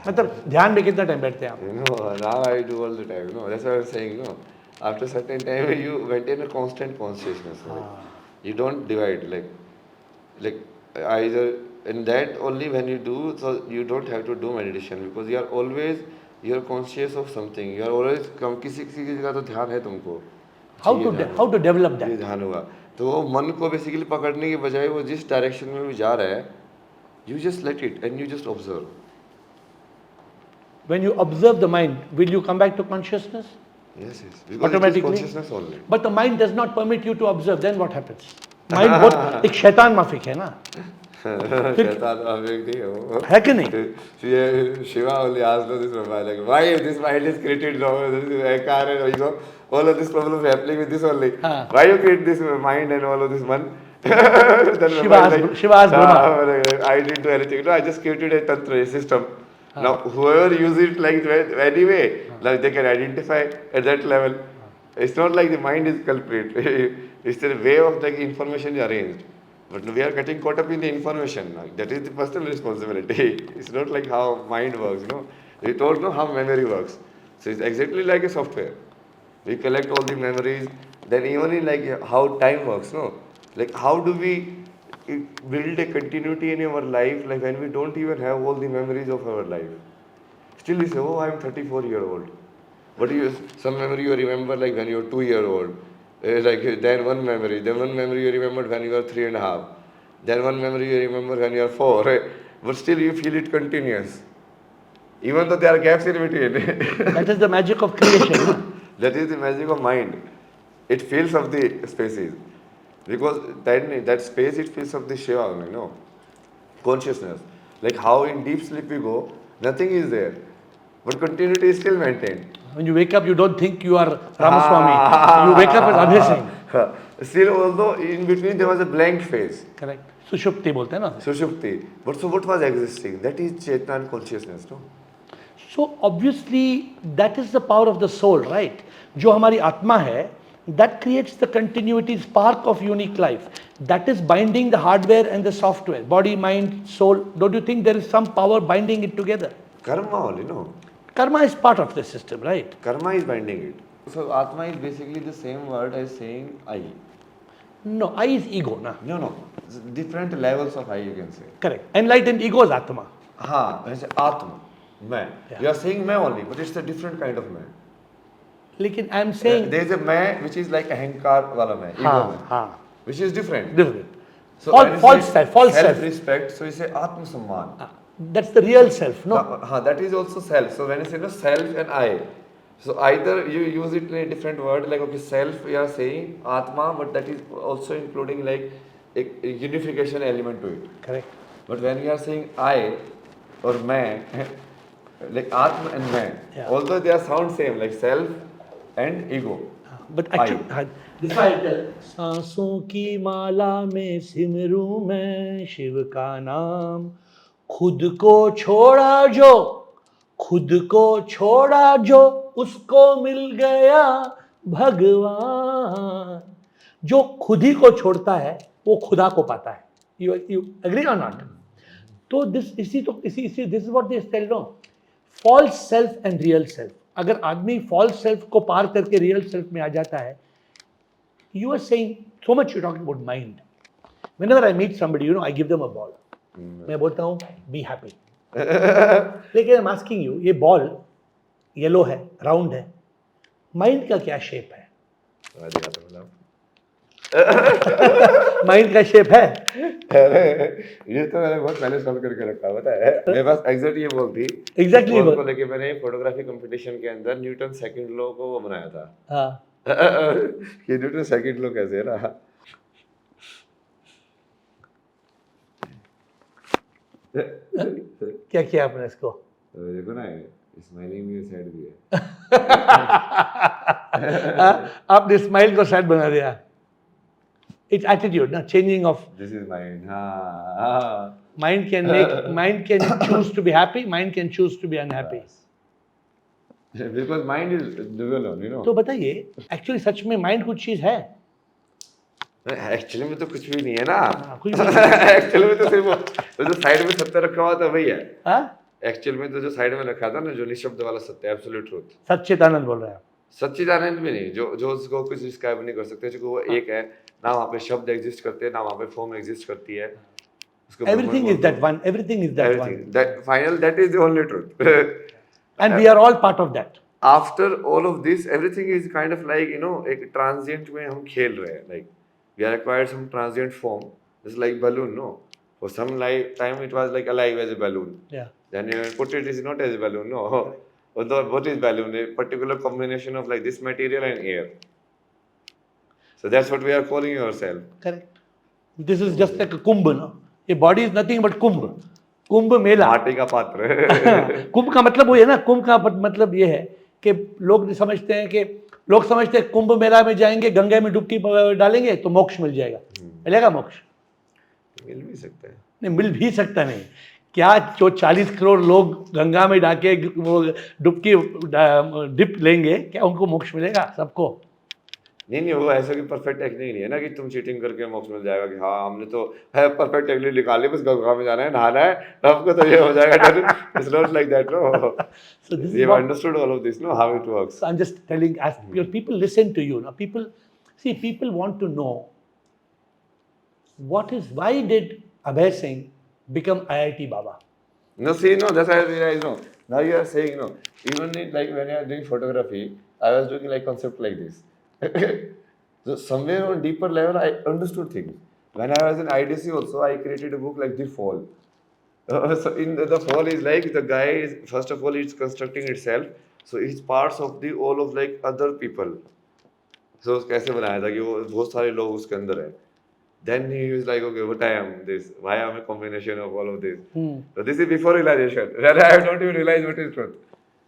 S1: मतलब ध्यान में कितना टाइम बैठते हैं आप?
S2: You know, now I do all the time. No, that's what I'm saying. No, after certain time you maintain a constant consciousness. Right? You don't divide like either in that only when you do. So you don't have to do meditation because you are conscious of something. You are always किसी की जगह तो ध्यान है तुमको.
S1: How to develop
S2: ये
S1: that?
S2: ध्यान होगा. तो वो मन को बेसिकली पकड़ने के बजाय वो जिस डायरेक्शन में भी जा रहा है, you just let it and you just observe.
S1: When you observe the mind, will you come back to consciousness?
S2: Yes. Because
S1: Automatically?
S2: it is consciousness only.
S1: But the mind does not permit you to observe. Then what happens? Mind बहुत एक शैतान माफिक है ना?
S2: शैतान माफिक नहीं है वो.
S1: है कि नहीं?
S2: Shiva only asked this Brahma, like, why this mind is created now? This is acar and you know, all of this problem is happening with this only. Why you create this mind and all of this one?
S1: Shiva asked Brahma.
S2: I didn't do anything. No, I just created a tantra, a system. Now, whoever use it like anyway, like they can identify at that level. It's not like the mind is culprit. It's the way of the information is arranged. But we are getting caught up in the information. That is the personal responsibility. It's not like how mind works. No, we don't know how memory works. So it's exactly like a software. We collect all the memories. Then even in like how time works. No, like how do we build a continuity in our life? Like when we don't even have all the memories of our life. Still we say, oh, I'm 34-year-old. But some memory you remember like when you're 2-year-old. Then one memory you remembered when you were 3.5. Then one memory you remember when you are 4. Right? But still you feel it continuous. Even though there are gaps in between.
S1: That is the magic of creation.
S2: That is the magic of mind. It fills up the spaces. Because that space, it fills up the Shiva, consciousness. Like how in deep sleep we go, nothing is there. But continuity is still maintained.
S1: When you wake up, you don't think you are Ramaswamy. You wake up as Abhay Singh.
S2: Still, although in between there was a blank phase.
S1: Correct. सुषुप्ति बोलते हैं ना.
S2: Sushupti. But so what was existing? That is Chetan consciousness, no?
S1: So obviously that is the power of the soul, right? जो हमारी आत्मा है, that creates the continuity spark of unique life. That is binding the hardware and the software, body, mind, soul. Don't you think there is some power binding it together?
S2: Karma only, no?
S1: Karma is part of the system, right?
S2: Karma is binding it. So Atma is basically the same word as saying I.
S1: No, I is ego, na.
S2: No. Different levels of I, you can say.
S1: Correct. Enlightened ego is Atma.
S2: When I say Atma, man.
S1: Yeah.
S2: You are saying man only, but it's a different kind of man.
S1: लेकिन I am saying
S2: There is a man which is like a Ahankar wala man, ego man,
S1: हाँ,
S2: which is different.
S1: different.
S2: So
S1: False-
S2: when you
S1: false
S2: say
S1: self, false self.
S2: self-respect, so you say Atma Samman.
S1: That's the real self, no?
S2: That is also self. So when you say no self and I, so either you use it in a different word, like okay, self we are saying Atma, but that is also including like a unification element to it.
S1: Correct.
S2: But when we are saying I or man, like Atma and man,
S1: Yeah.
S2: although they are sound same, like self and ego.
S1: But actually, this I tell. सांसों की माला में सिमरूं मैं शिव का नाम, खुद को छोड़ा जो उसको मिल गया भगवान. जो खुद ही को छोड़ता है वो खुदा को पाता है. You agree or not? तो this is what they tell, no? False self and real self. अगर आदमी false self को पार करके real self में आ जाता है, you are saying so much you're talking about mind. Whenever I meet somebody, I give them a ball. मैं बोलता हूँ be happy. लेकिन I'm asking you, ये ball yellow है, round है, mind का क्या shape है? माइंड का शेप है.
S2: ये तो मैंने बहुत पहले सॉल्व करके रखा है, पता है मेरे पास एग्जैक्ट ये बोल थी.
S1: Exactly
S2: बॉल को लेके मैंने फोटोग्राफी कंपटीशन के अंदर न्यूटन सेकंड लॉ को वो बनाया था.
S1: हाँ.
S2: कि न्यूटन सेकंड लॉ कैसे है ना.
S1: क्या किया आपने इसको?
S2: देखो ना, स्माइलिंग में साइड भी है.
S1: आपने स्माइल को सैड बना दिया. It's attitude, na, changing of
S2: This is mind.
S1: mind can choose to be happy, mind can choose to be unhappy.
S2: Because mind is dual,
S1: तो बताइए, एक्चुअली सच में माइंड कुछ चीज है?
S2: एक्चुअली में तो कुछ भी नहीं है ना.
S1: कुछ भी
S2: एक्चुअली में तो सिर्फ वो जो साइड में सत्य रखा हुआ था वही है.
S1: हाँ?
S2: एक्चुअल में तो जो साइड में रखा था ना, जो निशब्द वाला सत्य, एब्सोल्यूट ट्रूथ.
S1: सच्चिदानंद बोल रहे हैं.
S2: सच्चिदानंद भी नहीं, जो उसको कुछ डिस्क्राइब नहीं कर सकते, क्योंकि वो एक है ना. वहाँ पे शब्द एग्जिस्ट करते हैं ना, वहाँ पे फॉर्म एग्जिस्ट करती है.
S1: Everything is that one. Everything is that one.
S2: That is the only truth.
S1: And we are all part of that.
S2: After all of this, everything is kind of like एक transient में हम खेल रहे हैं. Like we are acquired some transient form. It's like balloon, no? For some time it was like alive as a balloon.
S1: Yeah.
S2: Then you put it is not as a balloon, no. Although what is balloon? A particular combination of like this material and air. So that's what we are calling ourselves.
S1: Correct. This is just like a Kumbh, no? ये body is nothing but Kumbh Mela.
S2: माटी का पात्र.
S1: कुंभ का मतलब वो है ना, कुंभ का मतलब ये है कि लोग समझते हैं कुंभ मेला में जाएंगे, गंगा में डुबकी डालेंगे तो मोक्ष मिल जाएगा. मिलेगा मोक्ष?
S2: मिल भी सकता है.
S1: नहीं, मिल भी सकता नहीं. क्या जो 40 करोड़ लोग गंगा में डाके वो डुबकी डिप लेंगे, क्या उनको मोक्ष मिलेगा? सबको
S2: नहीं, वो ऐसा कि परफेक्ट टेक्निक नहीं है ना कि तुम चीटिंग करके मोक्ष मिल जाएगा. कि हाँ हमने तो है परफेक्ट टेक्निक निकाली, बस गंगा में जाना है, नहाना है, आपको तो ये हो जाएगा. It's not like that, no.
S1: So this
S2: We have understood all of this, no, how it works.
S1: So I'm just telling, as your people listen to you. Now people want to know why did Abhay Singh become IIT Baba?
S2: No, that's why I realize, no. Now you are saying, no, even like when I was doing photography, I was doing like concept like this. So somewhere on deeper level, I understood things. When I was in IDC also, I created a book like The Fall. So in the fall is like the guy is, first of all, it's constructing itself. So it's parts of the all of like other people. So कैसे बनाया था कि वो बहुत सारे लोग उसके अंदर है. Then he was like, okay, what I am this? Why am I a combination of all of this? So this is before realization. Then I don't even realize what is truth.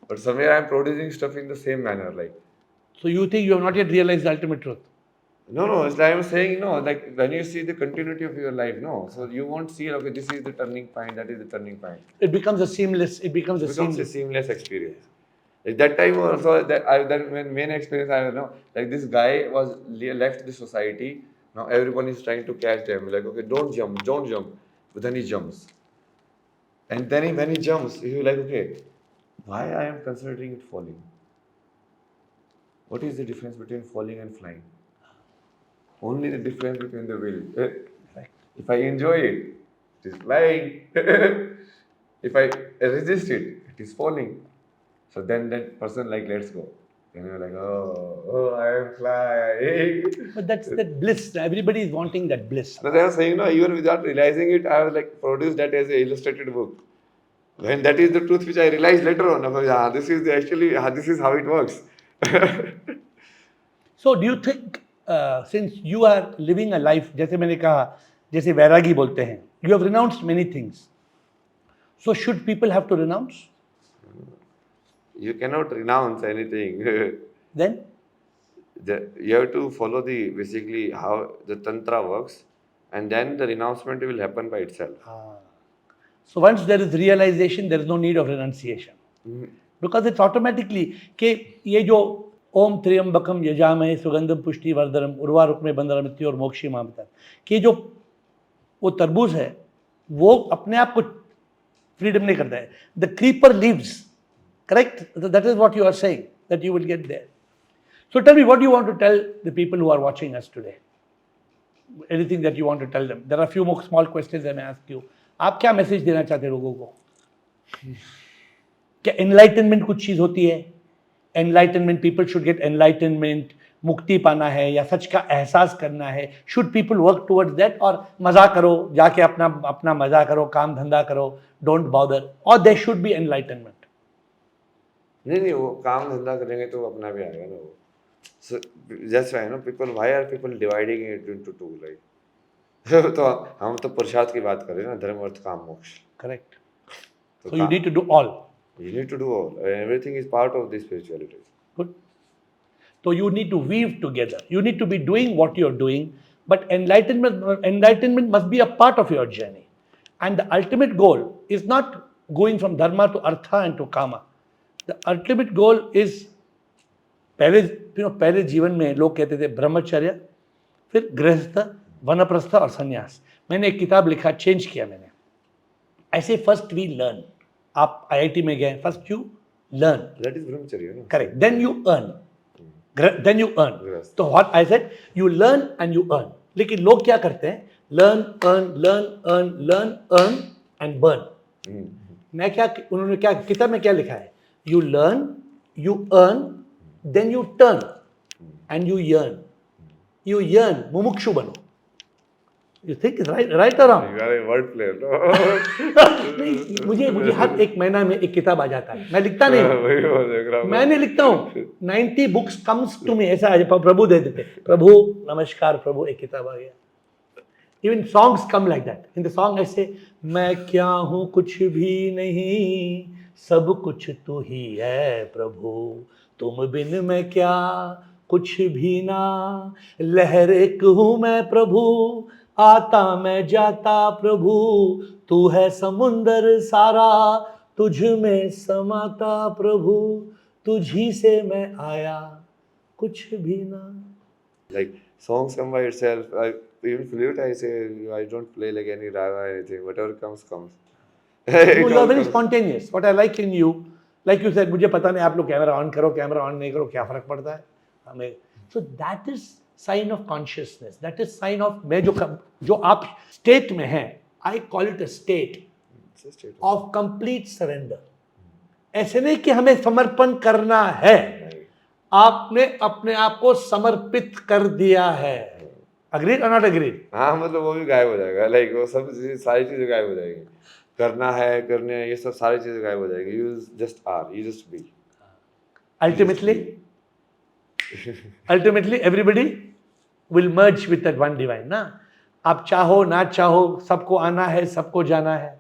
S2: But somewhere I am producing stuff in the same manner, like.
S1: So you think you have not yet realized the ultimate truth?
S2: No, it's like I'm saying, no, like when you see the continuity of your life, no. So you won't see, okay, this is the turning point, that is the turning point.
S1: It becomes a seamless. It becomes a
S2: It becomes a
S1: seamless.
S2: seamless experience. At that time also, that when main experience I don't know, like this guy was left the society. Now everyone is trying to catch them. Like, okay, don't jump. But then he jumps, and then when he jumps, he's like, okay, why I am considering it falling? What is the difference between falling and flying? Only the difference between the will. If I enjoy it, it is flying. If I resist it, it is falling. So then that person like lets go. Then you're like, oh, I am flying.
S1: But that's that bliss. Everybody is wanting that bliss.
S2: But I was saying, no, even without realizing it, I was like produced that as an illustrated book. When that is the truth which I realized later on. I was, yeah, this is this is how it works.
S1: So do you think since you are living a life, जैसे मैंने कहा, जैसे वैरागी बोलते हैं, you have renounced many things. So should people have to renounce?
S2: You cannot renounce anything.
S1: Then?
S2: You have to follow the basically how the tantra works, and then the renouncement will happen by itself.
S1: So once there is realization, there is no need of renunciation. Because it's automatically कि ये जो ओम त्र्यंबकम यजामहे सुगंधम पुष्टि वर्धनम उर्वारुकमे बंधनमित्यो और मोक्षी मामता कि जो वो तरबूज है वो अपने आप को फ्रीडम नहीं करता है. The creeper leaves. Correct? That is what you are saying, that you will get there. So tell me, what do you want to tell the people who are watching us today? Anything that you want to tell them? There are a few more small questions I may ask you. आप क्या message देना चाहते हैं लोगों को? क्या enlightenment कुछ चीज़ होती है? Enlightenment, people should get enlightenment, मुक्ति पाना है या सच का एहसास करना है. Should people work towards that और मज़ा करो, जाके अपना मज़ा करो, काम धंधा करो, don't bother, or there should be enlightenment?
S2: नहीं वो काम धंधा करेंगे तो अपना भी आएगा ना वो. So that's why people, why are people dividing it into two, like? तो हम तो पुरुषार्थ की बात कर रहे हैं ना, धर्म अर्थ काम मोक्ष.
S1: Correct. So you need to do all.
S2: You need to do all. Everything is part of this spirituality.
S1: Good. So you need to weave together. You need to be doing what you're doing, but enlightenment must be a part of your journey. And the ultimate goal is not going from dharma to artha and to kama. The ultimate goal is पहले जीवन में लोग कहते थे ब्रह्मचर्य, फिर गृहस्थ, वनप्रस्थ और संन्यास. मैंने एक किताब लिखा, चेंज किया मैंने. ऐसे फर्स्ट वी लर्न. आप आईआईटी में गए, first you learn.
S2: That is brahmacharya, no?
S1: Correct. Then you earn. Then you earn.
S2: Yes.
S1: So what I said, you learn and you earn. लेकिन लोग क्या करते हैं? Learn, earn and burn. उन्होंने क्या किताब में क्या लिखा है? You learn, you earn, then you turn and you yearn. You yearn, मुमुक्षु बनो. You think it's right or wrong?
S2: You are a word player, no?
S1: मुझे हर एक महीना में एक किताब आ जाता है. मैं लिखता नहीं, मैं नहीं लिखता हूँ. 90 books comes to me. ऐसा प्रभु दे देते. प्रभु नमस्कार प्रभु, एक किताब आ गया. Even songs come like that. In the song I say, मैं क्या हूँ कुछ भी नहीं, सब कुछ तू ही है प्रभु, तुम बिन मैं क्या कुछ भी ना, लहर एक हूँ मैं प्रभु, आता मैं जाता प्रभु, तू है समुंदर सारा, तुझ में समाता प्रभु, तुझी से मैं आया कुछ भी ना.
S2: Like songs come by itself. Even flute, I say I don't play like any raga or anything. Whatever comes.
S1: No, you are very spontaneous. What I like in you, like you said, मुझे पता नहीं आप लोग camera on करो, camera on नहीं करो, क्या फर्क पड़ता है हमें. So that is sign of consciousness. That is sign of मैं जो आप state में हैं, I call it a state of complete surrender. ऐसे नहीं कि हमें समर्पण करना है, आपने अपने आप को समर्पित कर दिया है. Agreed or not agreed?
S2: हाँ, मतलब वो भी गायब हो जाएगा. लाइक वो सब सारी चीजें गायब हो जाएगी. करना है, करने ये सब सारी चीजें गायब हो जाएगी. You just are, you just be.
S1: Ultimately everybody will merge with that one divine ना। आप चाहो ना चाहो सबको आना है, सबको जाना है।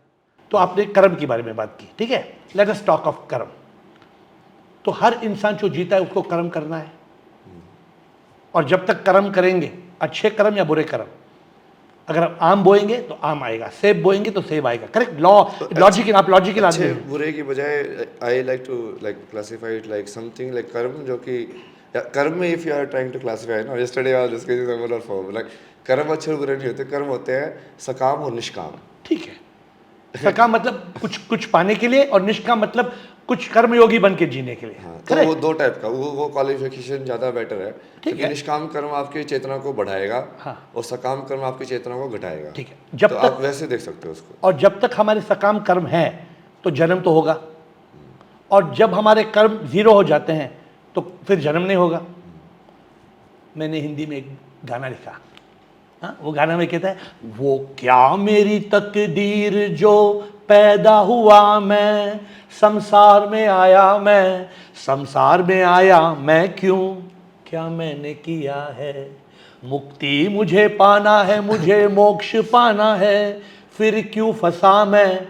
S1: तो आपने कर्म के बारे में बात की, ठीक है। लेट अस टॉक ऑफ कर्म। तो हर इंसान जो जीता है उसको कर्म करना है, और जब तक कर्म करेंगे, अच्छे कर्म या बुरे कर्म, अगर आप आम बोएंगे तो आम आएगा, सेब बोएंगे तो सेब आएगा। करेक्ट लॉजिकल, आप लॉजिकल आदमी हैं।
S2: बुरे की बजाय I like to classify it like something like karma, जो कि कर्म में if you are trying to classify ना, yesterday I was discussing someone और फॉर्म लाइक कर्म अच्छे और बुरे नहीं होते। कर्म होते हैं सकाम और निष्काम।
S1: ठीक है, सकाम मतलब कुछ पाने के लिए, और निष्काम मतलब कुछ कर्मयोगी बन के जीने के लिए।
S2: हाँ, तो वो दो टाइप का, वो क्वालिफिकेशन ज़्यादा बेटर है। क्योंकि निष्काम कर्म आपकी चेतना को बढ़ाएगा,
S1: हाँ,
S2: और सकाम कर्म आपकी चेतना को घटाएगा।
S1: ठीक है, जब
S2: तो
S1: तक
S2: आप वैसे देख सकते हो उसको।
S1: और जब तक हमारे सकाम कर्म है तो जन्म तो होगा, और जब हमारे कर्म जीरो हो जाते हैं तो फिर जन्म नहीं होगा। मैंने हिंदी में एक गाना लिखा, हाँ, वो गाना में कहता है, वो क्या मेरी तकदीर जो पैदा हुआ मैं, संसार में आया मैं, संसार में आया मैं क्यों, क्या मैंने किया है, मुक्ति मुझे पाना है, मुझे मोक्ष पाना है, फिर क्यों फंसा मैं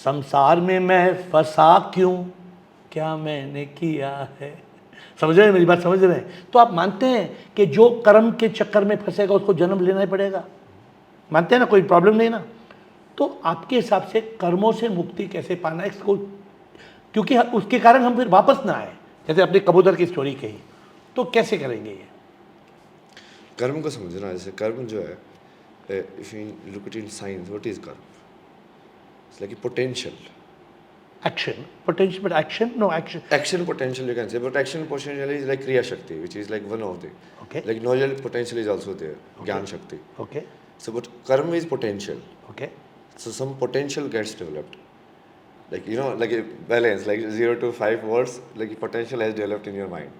S1: संसार में, मैं फंसा क्यों, क्या मैंने किया है। समझ रहे हैं मेरी बात, समझ रहे हैं? तो आप मानते हैं कि जो कर्म के चक्कर में फंसेगा उसको जन्म लेना ही पड़ेगा, मानते हैं ना, कोई प्रॉब्लम नहीं ना। तो आपके हिसाब से कर्मों से मुक्ति कैसे पाना है इसको, क्योंकि उसके कारण हम फिर वापस ना आए, जैसे अपने कबूतर की स्टोरी कही, तो कैसे करेंगे ये?
S2: कर्म को समझना, जैसे कर्म जो है, if you look it in science, what is karma? It's like a potential
S1: Action, potential, but action, no action.
S2: Action potential you can say, but action potential is like Kriya Shakti, which is like one of the.
S1: Okay.
S2: Like knowledge potential is also there, Gyan Shakti.
S1: Okay.
S2: So, but karma is potential.
S1: Okay.
S2: So some potential gets developed. Like, you know, like a balance, like 0 to 5 volts, like potential has developed in your mind.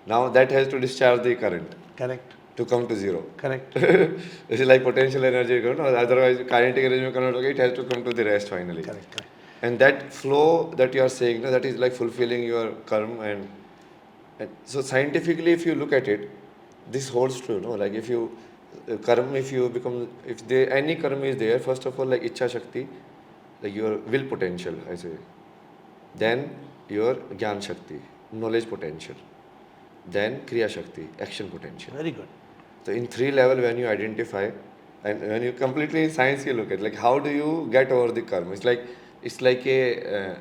S2: Now that has to discharge the current.
S1: Correct.
S2: To come to 0.
S1: Correct.
S2: This is like potential energy, otherwise kinetic energy में convert होगा, it has to come to the rest finally.
S1: Correct. Correct.
S2: And that flow that you are saying, that is like fulfilling your karma. And so scientifically, if you look at it, this holds true. No, like if you karma, if you become, if there any karma is there, first of all, like ichha shakti, like your will potential, I say. Then your gyan shakti, knowledge potential. Then kriya shakti, action potential.
S1: Very good.
S2: So in 3 level, when you identify, and when you completely in science you look at, like how do you get over the karma? It's like a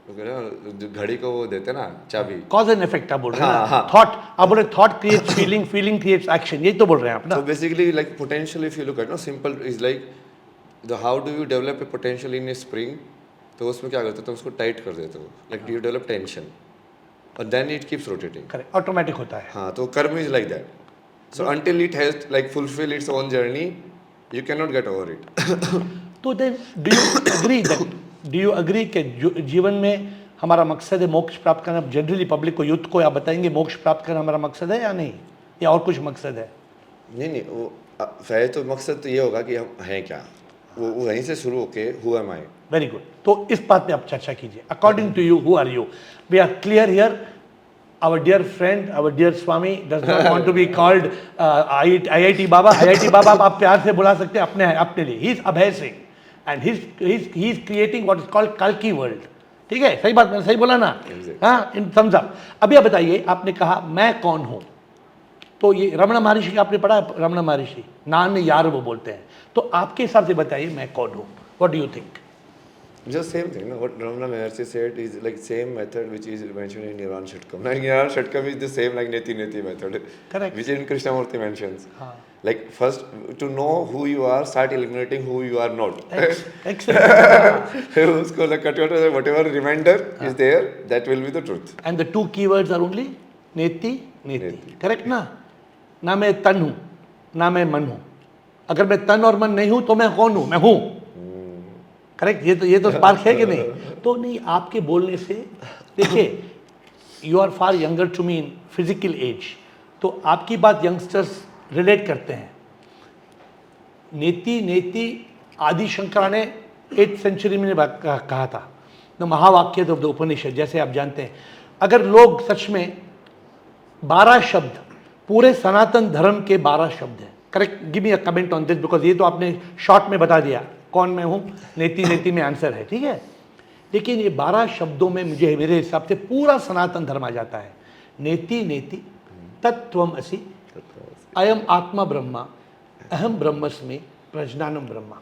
S2: घड़ी को वो देते ना चाबी,
S1: cause and effect आप बोल रहे हैं ना, थॉट, आप बोल रहे thought creates feeling, feeling creates action, यही तो बोल रहे हैं आप ना।
S2: So basically like potential, if you look at, no, simple is like the how do you develop a potential in a spring, तो उसमें क्या करते हो, तुम उसको टाइट कर देते हो, like you develop tension, और then it keeps rotating.
S1: Correct, automatic होता है।
S2: हाँ, तो कर्म is like that. So until it has like fulfill its own journey, you cannot get over it.
S1: तो then do you agree कि जीवन में हमारा मकसद है मोक्ष प्राप्त करना? जनरली पब्लिक को, यूथ को आप बताएंगे मोक्ष प्राप्त करना हमारा मकसद है या नहीं, या और कुछ मकसद है?
S2: नहीं, वो वैसे तो मकसद तो ये होगा कि हम हैं क्या, वो वहीं से शुरू होके who am I.
S1: Very good, तो इस बात पे आप चर्चा कीजिए। According to you, who are you? We are clear here, our dear friend, our dear Swami does not want to be called IIT Baba. IIT Baba आप प्यार से बुला सकते हैं अपने लिए। He is Abhay Singh and he is creating what is called Kalki world. ठीक है, सही बात, मैंने सही बोला ना? हाँ, इन thumbs up। अभी आप बताइए, आपने कहा मैं कौन हूँ, तो ये रमणा महर्षि आपने पढ़ा, रमणा महर्षि नान यार वो बोलते हैं, तो आपके हिसाब से बताइए मैं कौन हूँ? What do you think?
S2: Just same thing, no? What Ramana Maharshi said is like same method which is mentioned in Nirvana Shatkam. Like Nirvana Shatkam is the same like Neti method. Correct. Which in Krishnamurti mentions. Like first to know who you are, start eliminating who you are not.
S1: Excellent.
S2: उसको like cut out whatever reminder is there, that will be the truth.
S1: And the 2 keywords are only Neti, Neti. Correct ना? ना मैं तन हूँ, ना मैं मन हूँ। अगर मैं तन और मन नहीं हूँ तो मैं कौन हूँ? मैं हूँ। करेक्ट, ये तो स्पार्क है कि नहीं? तो नहीं, आपके बोलने से देखिए, you are far younger to me in physical age, तो आपकी बात यंगस्टर्स रिलेट करते हैं। नेति नेति आदि शंकरा ने 8th सेंचुरी में कहा था, द महावाक्य ऑफ द उपनिषद, जैसे आप जानते हैं। अगर लोग सच में 12 शब्द पूरे सनातन धर्म के 12 शब्द हैं। Correct, give me a comment on this, because ये तो आपने शॉर्ट में बता दिया कौन मैं हूं, नेति नेति में आंसर है, ठीक है। लेकिन ये 12 शब्दों में मुझे मेरे हिसाब से पूरा सनातन धर्म आ जाता है। नेति नेति तत्त्वम असि, अयम आत्मा ब्रह्मा, अहम ब्रह्मस्मि, प्रज्ञानम ब्रह्मा।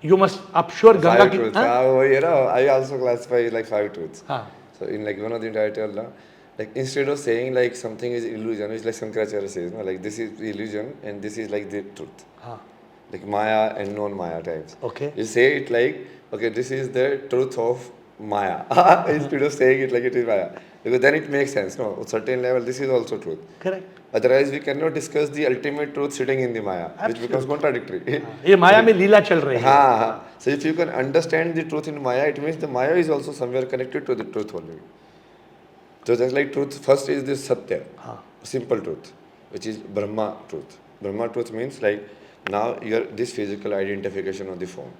S1: यू मस्ट, आप श्योर गंगा
S2: Five
S1: की,
S2: truths.
S1: हाँ?
S2: You know, I also classify it like 5 truths.
S1: हाँ,
S2: So in like one of the entire law, like instead of saying like something is illusion, it's like Shankaracharya says, no, like this is illusion and this is like the truth,
S1: हाँ,
S2: like Maya and non-Maya types.
S1: okay,
S2: You say it like, okay, this is the truth of Maya, instead of saying it like it is Maya, because then it makes sense. No, at certain level, this is also truth.
S1: Correct.
S2: Otherwise, we cannot discuss the ultimate truth sitting in the Maya, which becomes contradictory.
S1: ये माया में लीला चल रही है।
S2: हाँ, हाँ. So if you can understand the truth in Maya, it means the Maya is also somewhere connected to the truth only. So just like truth, first is this Satya,
S1: हाँ,
S2: simple truth, which is Brahma truth. Brahma truth means like now you're this physical identification of the form.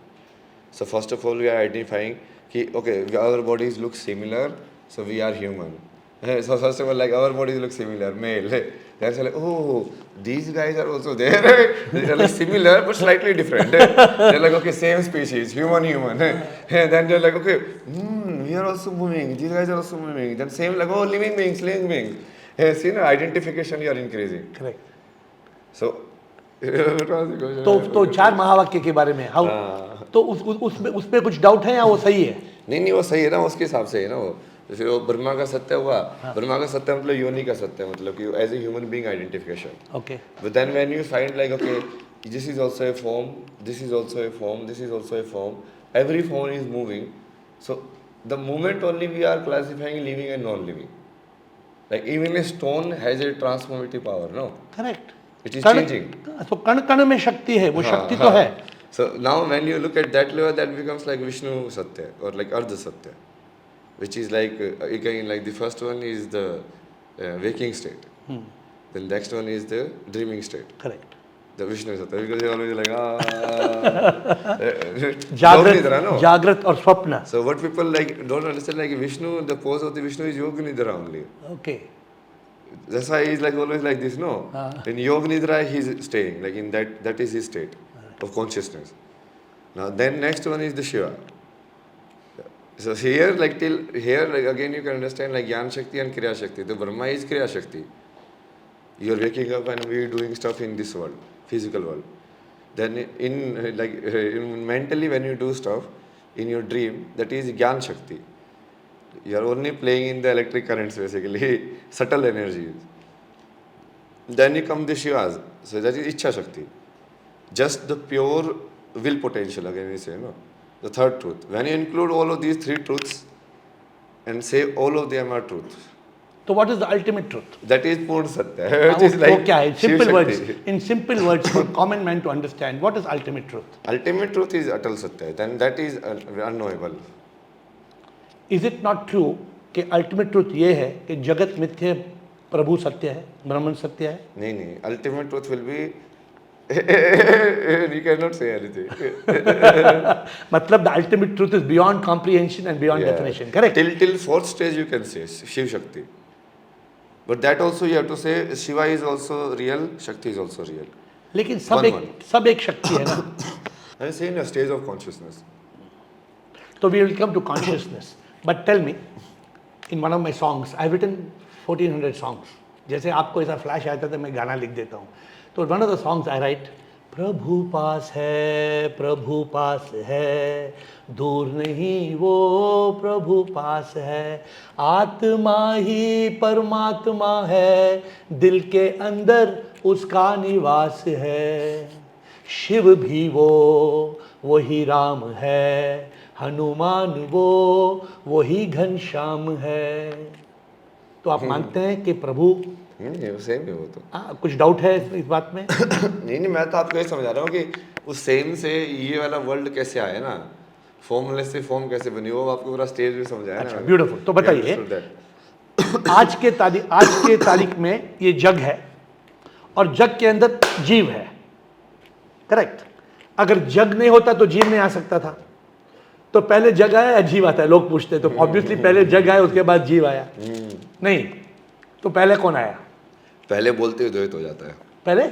S2: So first of all, we are identifying कि okay, our bodies look similar, so we are human. So first of all, like our bodies look similar, male. Then it's like, oh, these guys are also there. They are like similar but slightly different. They're like, okay, same species, human. Then they're like, okay, we are also moving. These guys are also moving. Then same like, oh, living beings. See, no, identification you are increasing.
S1: Correct.
S2: So,
S1: तो 4 महावाक्य के बारे में how, तो उसमें कुछ doubt है या वो सही है?
S2: नहीं वो सही है ना, उसके हिसाब से है ना वो। फिर वो ब्रह्मा का सत्य हुआ, ब्रह्मा का सत्य मतलब योनि का सत्य, मतलब कि as a human being identification.
S1: Okay,
S2: but then when you find like okay this is also a form, this is also a form, this is also a form, every form is moving, so the moment only we are classifying living and non living. Like even a stone has a transformative power, no?
S1: Correct,
S2: it is changing.
S1: तो कण कण में शक्ति है, वो शक्ति तो है।
S2: So now when you look at that level, that becomes like Vishnu Satya or like Ardha Satya, which is like again like the first one is the waking state, then next one is the dreaming state,
S1: correct,
S2: the Vishnu Satya, because you're always like
S1: जागृत,
S2: Yoga Nidra, no?
S1: जागृत और स्वप्न।
S2: So what people like don't understand, like Vishnu, the pose of the Vishnu is Yoga Nidra only.
S1: Okay,
S2: That's why he's like always like this, no? In Yoga Nidra he's staying like in that is his state of consciousness. Now then next one is the Shiva. So here like till here like again you can understand like Jnana Shakti and Kriya Shakti. The Brahma is Kriya Shakti. You're waking up and we're doing stuff in this world, physical world. Then in like mentally when you do stuff in your dream, that is Jnana Shakti. You're only playing in the electric currents basically, subtle energies. Then you come the Shivas. So that is Ichha Shakti. Just the pure will potential, again we say, no? The third truth. When you include all of these 3 truths and say all of them are truth,
S1: तो what is the ultimate truth?
S2: that is Purna Satya, which is
S1: वो
S2: like
S1: क्या है?
S2: Shiv
S1: simple words,
S2: Shakti.
S1: In simple words for common man to understand what is ultimate truth?
S2: Ultimate truth is Atal Satya, then that is unknowable.
S1: Is it not true कि ultimate truth ये है कि जगत मिथ्य, प्रभु सत्य है, ब्रह्मन सत्य है?
S2: नहीं, ultimate truth will be you cannot say anything.
S1: मतलब the ultimate truth is beyond comprehension and beyond
S2: Yeah.
S1: Definition, correct?
S2: Till 4th stage you can say Shiv Shakti. But that also you have to say Shiva is also real, Shakti is also real.
S1: लेकिन
S2: One.
S1: सब एक शक्ति है ना।
S2: I'm saying a stage of consciousness.
S1: So we will come to consciousness. But tell me, in one of my songs, I've written 1400 songs. जैसे आपको ऐसा flash आता तो मैं गाना लिख देता हूँ। तो one of the songs I write, प्रभु पास है, प्रभु पास है, दूर नहीं वो प्रभु पास है, आत्मा ही परमात्मा है, दिल के अंदर उसका निवास है, शिव भी वो वही राम है, हनुमान वो वही घनश्याम है। तो आप मानते हैं कि प्रभु,
S2: नहीं सेम है वो तो।
S1: कुछ डाउट है इस बात में?
S2: नहीं मैं तो आपको ये समझा रहा हूँ कि उस सेम से ये वाला वर्ल्ड कैसे आया ना, फॉर्मलेस से फॉर्म कैसे बनी, वो आपको पूरा स्टेज में समझाया ना।
S1: ब्यूटीफुल। तो बताइए, आज के तारीख में ये जग है और जग के अंदर जीव है, करेक्ट? अगर जग नहीं होता तो जीव नहीं आ सकता था। तो पहले जग आया या जीव आता है, लोग पूछते हैं। तो ऑब्वियसली पहले जग आया उसके बाद जीव आया। नहीं, तो पहले कौन आया?
S2: पहले बोलते ही द्वैत हो जाता है,
S1: पहले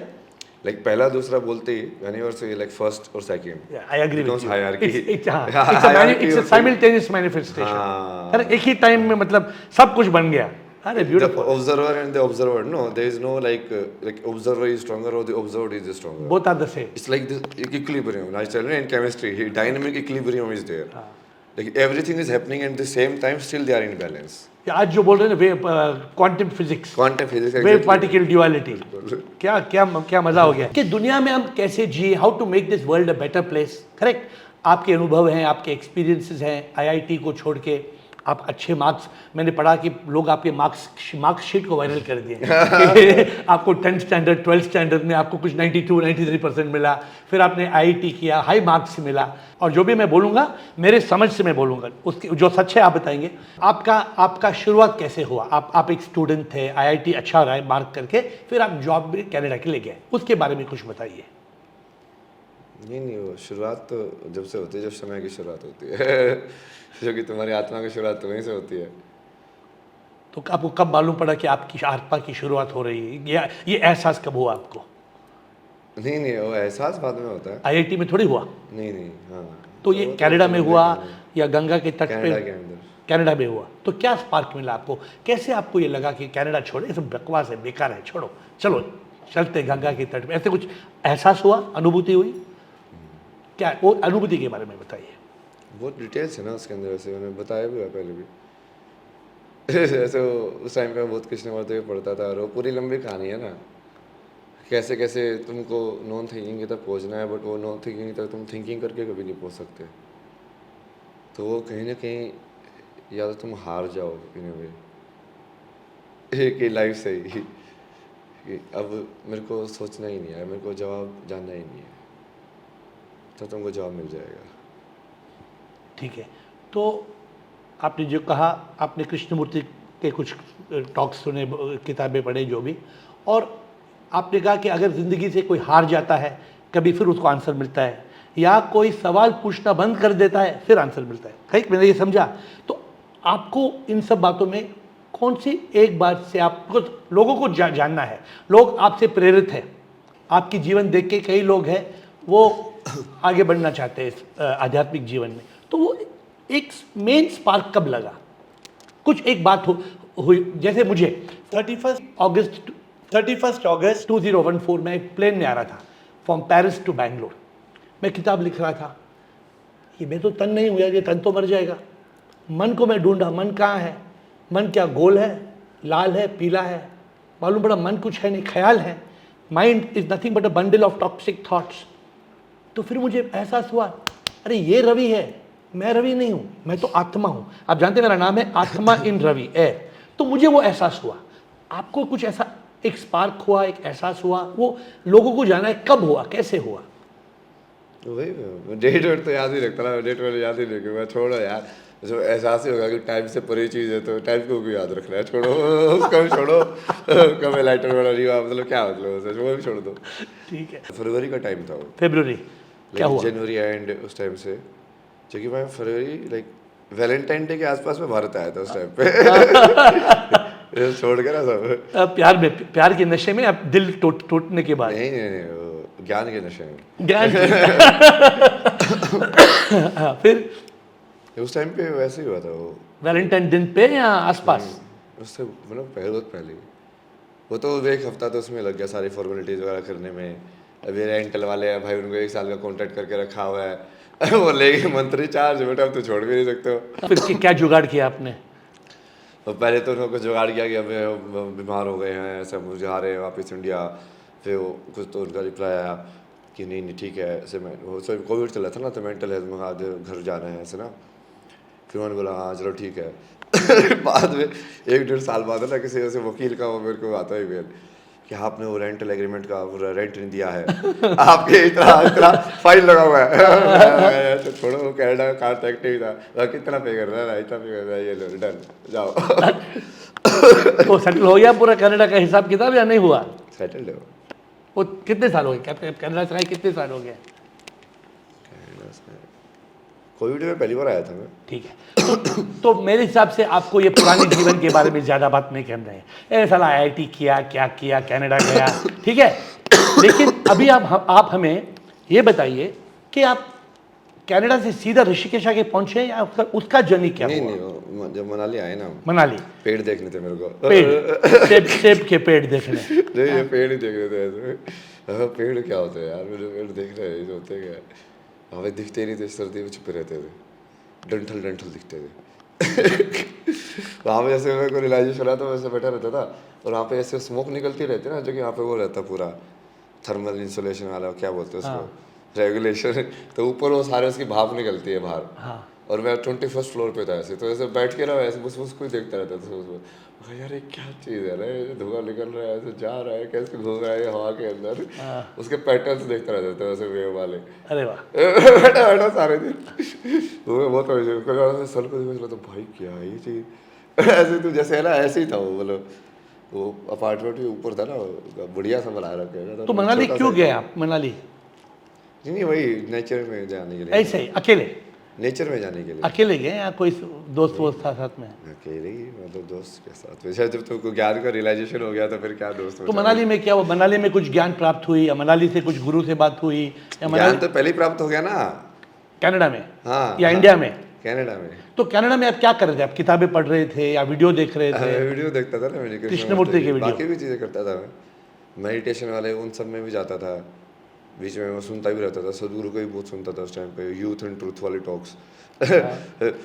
S2: लाइक पहला दूसरा बोलते ही when you are say like first और second,
S1: I agree with you,
S2: hierarchy,
S1: it's a simultaneous manifestation.
S2: हाँ।
S1: अरे एक ही टाइम में मतलब सब कुछ बन गया। अरे
S2: the
S1: beautiful,
S2: observer and the observer, no, there is no like observer is stronger or the observed is stronger.
S1: Both are the same.
S2: It's like this equilibrium. I tell you in chemistry, dynamic equilibrium is there. Like everything is happening at the same time, still they are in balance.
S1: आज जो बोल रहे हैं wave quantum physics,
S2: Quantum physics.
S1: Wave particle duality, क्या क्या क्या मजा हो गया कि दुनिया में हम कैसे जिए, how to make this world a better place. Correct, आपके अनुभव हैं, आपके एक्सपीरियंसेस हैं, आईआईटी को छोड़ के आप अच्छे मार्क्स, मैंने पढ़ा कि लोग आपके मार्क्स शीट को वायरल कर दिए आपको 10th स्टैंडर्ड 12th स्टैंडर्ड में आपको कुछ 92-93% मिला, फिर आपने आईआईटी किया, हाई मार्क्स मिला। और जो भी मैं बोलूँगा मेरे समझ से मैं बोलूँगा, उसकी जो सच है आप बताएंगे। आपका शुरुआत कैसे हुआ? आप एक स्टूडेंट थे, आईआईटी अच्छा रहा है मार्क करके, फिर आप जॉब भी कनाडा के लिए गए, उसके बारे में कुछ बताइए।
S2: नहीं, वो शुरुआत तो जब से होती है जब समय की शुरुआत होती है जो कि तुम्हारी आत्मा की शुरुआत तो वहीं से होती है।
S1: तो आपको कब मालूम पड़ा कि आपकी आत्मा की शुरुआत हो रही है, या ये एहसास कब हुआ आपको?
S2: नहीं, वो एहसास बाद में होता है,
S1: आईआईटी में थोड़ी हुआ?
S2: नहीं, हाँ।
S1: तो ये कनाडा में हुआ या गंगा के तट
S2: कनाडा
S1: पे?
S2: के अंदर।
S1: कनाडा में हुआ। तो क्या स्पार्क मिला आपको? कैसे आपको ये लगा कि कनाडा छोड़े, ये सब बकवास है, बेकार है, छोड़ो, चलो चलते गंगा के तट पे? ऐसे कुछ एहसास हुआ, अनुभूति हुई? क्या वो अनुभूति के बारे में बताइए।
S2: बहुत डिटेल्स है ना उसके अंदर, वैसे मैंने बताया भी है पहले भी जैसे उस टाइम पे मैं बहुत कृष्ण वर्ते हुए पढ़ता था, और वो पूरी लंबी कहानी है ना, कैसे कैसे तुमको नॉन थिंकिंग की तरफ पहुँचना है, बट वो नॉन थिंकिंग की तरफ तुम थिंकिंग करके कभी नहीं पहुँच सकते। तो वो कहीं ना कहीं या तो तुम हार जाओ इन वे कि लाइफ से ही कि अब मेरे को सोचना ही नहीं है, मेरे को जवाब जानना ही नहीं है, तो तुमको जवाब मिल जाएगा।
S1: ठीक है, तो आपने जो कहा, आपने कृष्णमूर्ति के कुछ टॉक्स सुने, किताबें पढ़े, जो भी, और आपने कहा कि अगर ज़िंदगी से कोई हार जाता है कभी, फिर उसको आंसर मिलता है, या कोई सवाल पूछना बंद कर देता है फिर आंसर मिलता है। कहीं मैंने ये समझा। तो आपको इन सब बातों में कौन सी एक बात से आपको लोगों को जानना है? लोग आपसे प्रेरित हैं, आपकी जीवन देख के कई लोग हैं वो आगे बढ़ना चाहते हैं इस आध्यात्मिक जीवन में, तो वो एक मेन स्पार्क कब लगा? कुछ एक बात हुई, जैसे मुझे 31 अगस्त 2014 में एक प्लेन में आ रहा था फ्रॉम पेरिस टू बैंगलोर। मैं किताब लिख रहा था, ये मैं तो तन नहीं हुआ, ये तन तो मर जाएगा। मन को मैं ढूंढा, मन कहाँ है? मन क्या गोल है, लाल है, पीला है? मालूम पड़ा मन कुछ है नहीं, ख्याल है। Mind is nothing but a bundle of toxic thoughts. तो फिर मुझे एहसास हुआ, अरे ये रवि है, मैं रवि नहीं हूँ, मैं तो आत्मा हूँ। आप जानते हैं मेरा नाम है आत्मा इन रवि एयर। तो मुझे वो एहसास हुआ। आपको कुछ ऐसा एक स्पार्क हुआ, एक एहसास हुआ, वो लोगों को जाना है कब हुआ, कैसे हुआ?
S2: वही डेट वेट तो याद ही रखता ना, डेट वेट याद ही नहीं, मैं छोड़ो यार, जो एहसास ही होगा कि टाइम से परे चीज़ है तो टाइम को भी याद रखना है, छोड़ो उसका भी छोड़ो कब लाइटर वाला नहीं हुआ, मतलब क्या मतलब वो भी छोड़ दो।
S1: ठीक है,
S2: फरवरी का टाइम था वो,
S1: फरवरी क्या हुआ?
S2: जनवरी एंड उस टाइम से, जो कि मैं फरवरी लाइक वैलेंटाइन डे के आसपास में भारत आया था उस टाइम पे छोड़ के ना सब
S1: प्यार के नशे में, अब दिल टूटने के बाद?
S2: नहीं, ज्ञान के नशे में,
S1: ज्ञान फिर
S2: उस टाइम पे वैसे ही हुआ था वो,
S1: वैलेंटाइन दिन पे या आसपास?
S2: उससे मतलब बहुत पहले, वो तो एक हफ्ता तो उसमें लग गया सारी फॉर्मेलिटीज वगैरह करने में। अभी रेंटल वाले हैं भाई, उनको 1 साल का कॉन्ट्रैक्ट करके रखा हुआ है वो लेके मंथली चार्ज, बेटा अब तो छोड़ भी नहीं सकते हो।
S1: फिर क्या जुगाड़ किया आपने?
S2: तो पहले तो उनको जुगाड़ किया कि अब बीमार हो गए हैं, सब जा रहे हैं वापस इंडिया। फिर वो कुछ तो उनका रिप्लाई आया कि नहीं ठीक है, ऐसे मैं वो सब कोविड चला था ना, तो मेंटल हेल्थ में आज घर जाना है ऐसे ना। फिर उन्होंने बोला हाँ चलो ठीक है बाद में 1-1.5 साल बाद है ना, किसी ऐसे वकील का वो मेरे को आता है मेल कि आपने वो रेंटल एग्रीमेंट का पूरा रेंट नहीं दिया है आपके इतना फाइन लगा हुआ है तो छोड़ो, वो कनाडा का कॉन्ट्रैक्ट ही था, कितना पे कर रहा है, इतना पे कर रहा है, ये लो डन जाओ
S1: तो सेटल हो गया पूरा कनाडा का हिसाब किताब या नहीं हुआ?
S2: सेटल्ड हो
S1: वो कितने साल हो गए कनाडा से? कितने साल हो गए?
S2: कोविड में पहली बार आया था मैं।
S1: ठीक है, तो मेरे हिसाब से आपको ये पुराने जीवन के बारे में ज़्यादा बात नहीं करना है। ए साला IIT किया, क्या किया, कनाडा गया, ठीक है। लेकिन अभी आप हमें ये बताइए कि आप कनाडा से सीधा ऋषिकेश आके पहुंचे या उसका जर्नी क्या हुआ?
S2: नहीं, जब मनाली आए ना,
S1: मनाली
S2: पेड़ देखने थे मेरे को।
S1: पेड़, सेब के पेड़ देखने।
S2: नहीं, ये पेड़ ही देख रहे थे ऐसे। पेड़ क्या होते हैं यार, मेरे पेड़ देख रहे हैं, होते क्या हमें दिखते ही नहीं थे, सर्दी में छुपे रहते थे, डंठल दिखते थे। वहाँ पे जैसे मेरे को रियलाइजेशन आया तो वैसे बैठा रहता था, और वहाँ पे ऐसे स्मोक निकलती रहती है ना, जो कि यहाँ पे वो रहता पूरा थर्मल इंसुलेशन वाला, क्या बोलते हैं उसको, रेगुलेशन। तो ऊपर वो सारे उसकी भाप निकलती है बाहर।
S1: हाँ।
S2: और मैं 21st फ्लोर पे था ऐसे, तो ऐसे बैठ के ना ऐसे बस उसको ही देखता रहता था उसमें। यार ये क्या चीज़ है ना, ये धुआं निकल रहा है, ऐसे जा रहा है, कैसे घूम रहा है हवा के अंदर। उसके पैटर्न्स देखता रहता था वैसे वेव वाले।
S1: अरे वाह।
S2: बैठा सारे दिन। वो बहुत सर को देख तो भाई क्या है ये चीज़। ऐसे तो जैसे है ना, ऐसे ही था वो, मतलब वो अपार्टमेंट के ऊपर था ना, बढ़िया सा बना रखा है।
S1: तो मनाली क्यों गए आप? मनाली
S2: नहीं, वही नेचर में जाने के लिए।
S1: ऐसे ही अकेले?
S2: नेचर में जाने के लिए
S1: अकेले गए या कोई दोस्त वोस्त था साथ में?
S2: अकेले ही, मतलब दोस्त के साथ। वैसे जब तुमको ज्ञान का रियलाइजेशन हो गया तो फिर क्या दोस्त।
S1: तो मनाली में क्या हुआ? मनाली में कुछ ज्ञान प्राप्त हुई या मनाली से कुछ गुरु से बात हुई या
S2: ज्ञान तो पहले ही प्राप्त हो गया ना।
S1: कनाडा में?
S2: हाँ,
S1: या इंडिया में?
S2: कनाडा में।
S1: तो कनाडा में आप क्या कर रहे थे? आप किताबें पढ़ रहे थे या वीडियो देख रहे थे?
S2: वीडियो देखता था ना मैंने,
S1: कृष्णमूर्ति के वीडियो,
S2: बाकी भी चीज़ें करता था मैं, मेडिटेशन वाले उन सब में भी जाता था, बीच में मैं सुनता भी रहता था, सदगुरु को भी बहुत सुनता था उस टाइम पे, यूथ एंड ट्रूथ वाले टॉक्स।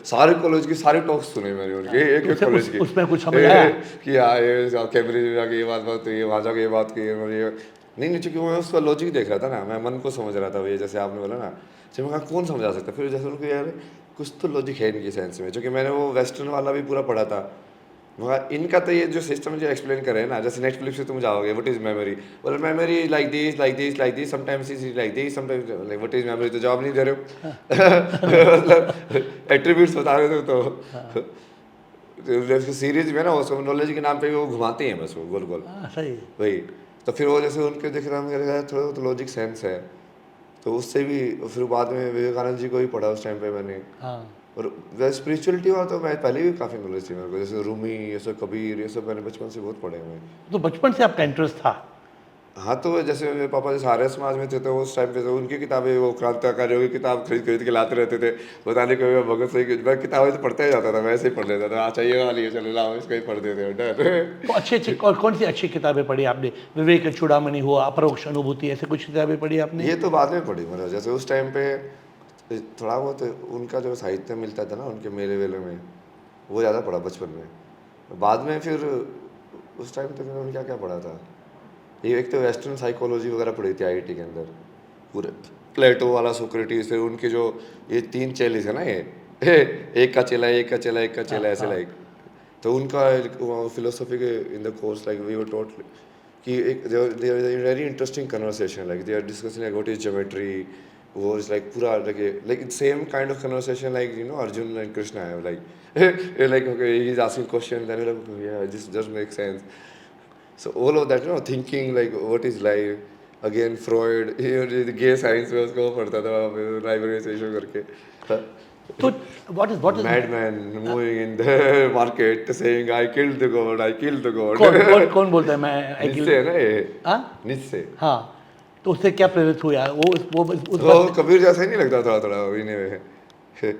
S2: सारे कॉलेज की सारी टॉक्स सुने मैंने उनके, एक कॉलेज की।
S1: उसमें कुछ समझ आया
S2: कि हाँ ये कैम्ब्रिज में जाके ये बात हुई, वहाँ जाके ये बात की, ये नहीं, चूंकि मैं उसका लॉजिक देख रहा था ना, मैं मन को समझ रहा था। ये जैसे आपने बोला ना, जब मैं कौन समझा सकता, फिर जैसे उनको यार कुछ तो लॉजिक है इनकी साइंस में, क्योंकि मैंने वो वेस्टर्न वाला भी पूरा पढ़ा था। मगर इनका तो ये जो सिस्टम जो एक्सप्लेन करे ना, जैसे नेटफ्लिक्स से तुम जाओगे, व्हाट इज मेमोरी, बोले memory like this sometimes is like this sometimes like, what is memory, तो जवाब नहीं दे रहे हो। मतलब एट्रीब्यूट्स बता रहे थे तो सीरीज में ना वो नॉलेज के नाम पे वो घुमाते हैं बस, वो गोल गोल
S1: सही
S2: वही। तो फिर वो जैसे उनके देख रहा मेरे थोड़ा तो लॉजिक सेंस है, तो उससे भी फिर बाद में विवेकानंद जी को ही पढ़ा उस टाइम पे मैंने। और स्पिरिचुअलिटी वाला तो मैं पहले भी काफ़ी नॉलेज थी मेरे को, जैसे रूमी, ये सब कबीर, ये सब मैंने बचपन से बहुत पढ़े हुए।
S1: तो बचपन से आपका इंटरेस्ट था?
S2: हाँ, तो जैसे मेरे पापा जैसे आर्य समाज में थे, तो उस टाइम पे तो उनकी किताबें, वो क्रांतिकारियों की किताब खरीद के लाते रहते थे, बताने को भगत सिंह की। मैं किताबें तो पढ़ता ही जाता था, मैं ऐसे ही पढ़ लेता था, चाहिए वाली है चलो लाओ, इसको ही पढ़ देते हैं।
S1: तो अच्छी और कौन सी अच्छी किताबें पढ़ी आपने? विवेक चूड़ामणि हुआ, अपरोक्ष अनुभूति, ऐसे कुछ किताबें पढ़ी आपने?
S2: ये तो बाद में पढ़ी, मतलब जैसे उस टाइम पे थोड़ा बहुत उनका जो साहित्य मिलता था ना उनके मेले वेले में, वो ज़्यादा पढ़ा बचपन में। बाद में फिर उस टाइम तक मैंने क्या क्या पढ़ा था, ये एक तो वेस्टर्न साइकोलॉजी वगैरह पढ़ी थी IIT के अंदर, पूरे प्लेटो वाला, सोक्रेटिस, फिर उनके जो ये 3 चेले है ना, ये एक का चेला ऐसे लाइक। तो उनका फिलोसफी के in the course like we were taught कि एक very interesting conversation, like they are discussing like what is geometry, वो इज लाइक पूरा like same kind of conversation like Arjun and Krishna have, like okay, he's asking questions, then you're like okay, yeah, this just makes sense. So all of that, thinking like what is life, again Freud, gay science में उसको पढ़ता था library से issue करके।
S1: तो what is
S2: madman moving in the market saying I killed the god.
S1: कौन बोलता है मैं
S2: नित्से है ना ये?
S1: हाँ,
S2: नित्से।
S1: हाँ, तो उससे क्या प्रेरित हुआ?
S2: वो कबीर जैसा ही नहीं लगता थोड़ा इन्हें।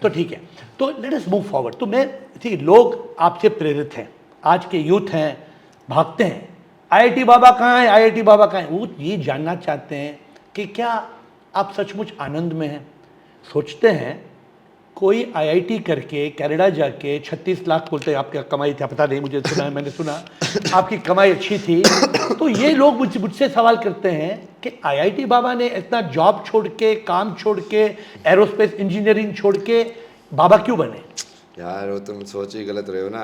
S1: तो ठीक है, तो लेट अस मूव फॉरवर्ड। तो मैं ठीक है, लोग आपसे प्रेरित हैं, आज के यूथ हैं, भागते हैं IIT बाबा कहाँ है, IIT बाबा कहाँ है। वो ये जानना चाहते हैं कि क्या आप सचमुच आनंद में हैं? सोचते हैं कोई IIT करके कनाडा जाके 36 लाख बोलते हैं आपकी कमाई थी, पता नहीं, मुझे सुना है, मैंने सुना आपकी कमाई अच्छी थी। तो ये लोग मुझसे सवाल करते हैं कि IIT बाबा ने इतना जॉब छोड़ के, काम छोड़ के, एरोस्पेस इंजीनियरिंग छोड़ के बाबा क्यों बने?
S2: यार वो तुम सोच ही गलत रहे हो ना।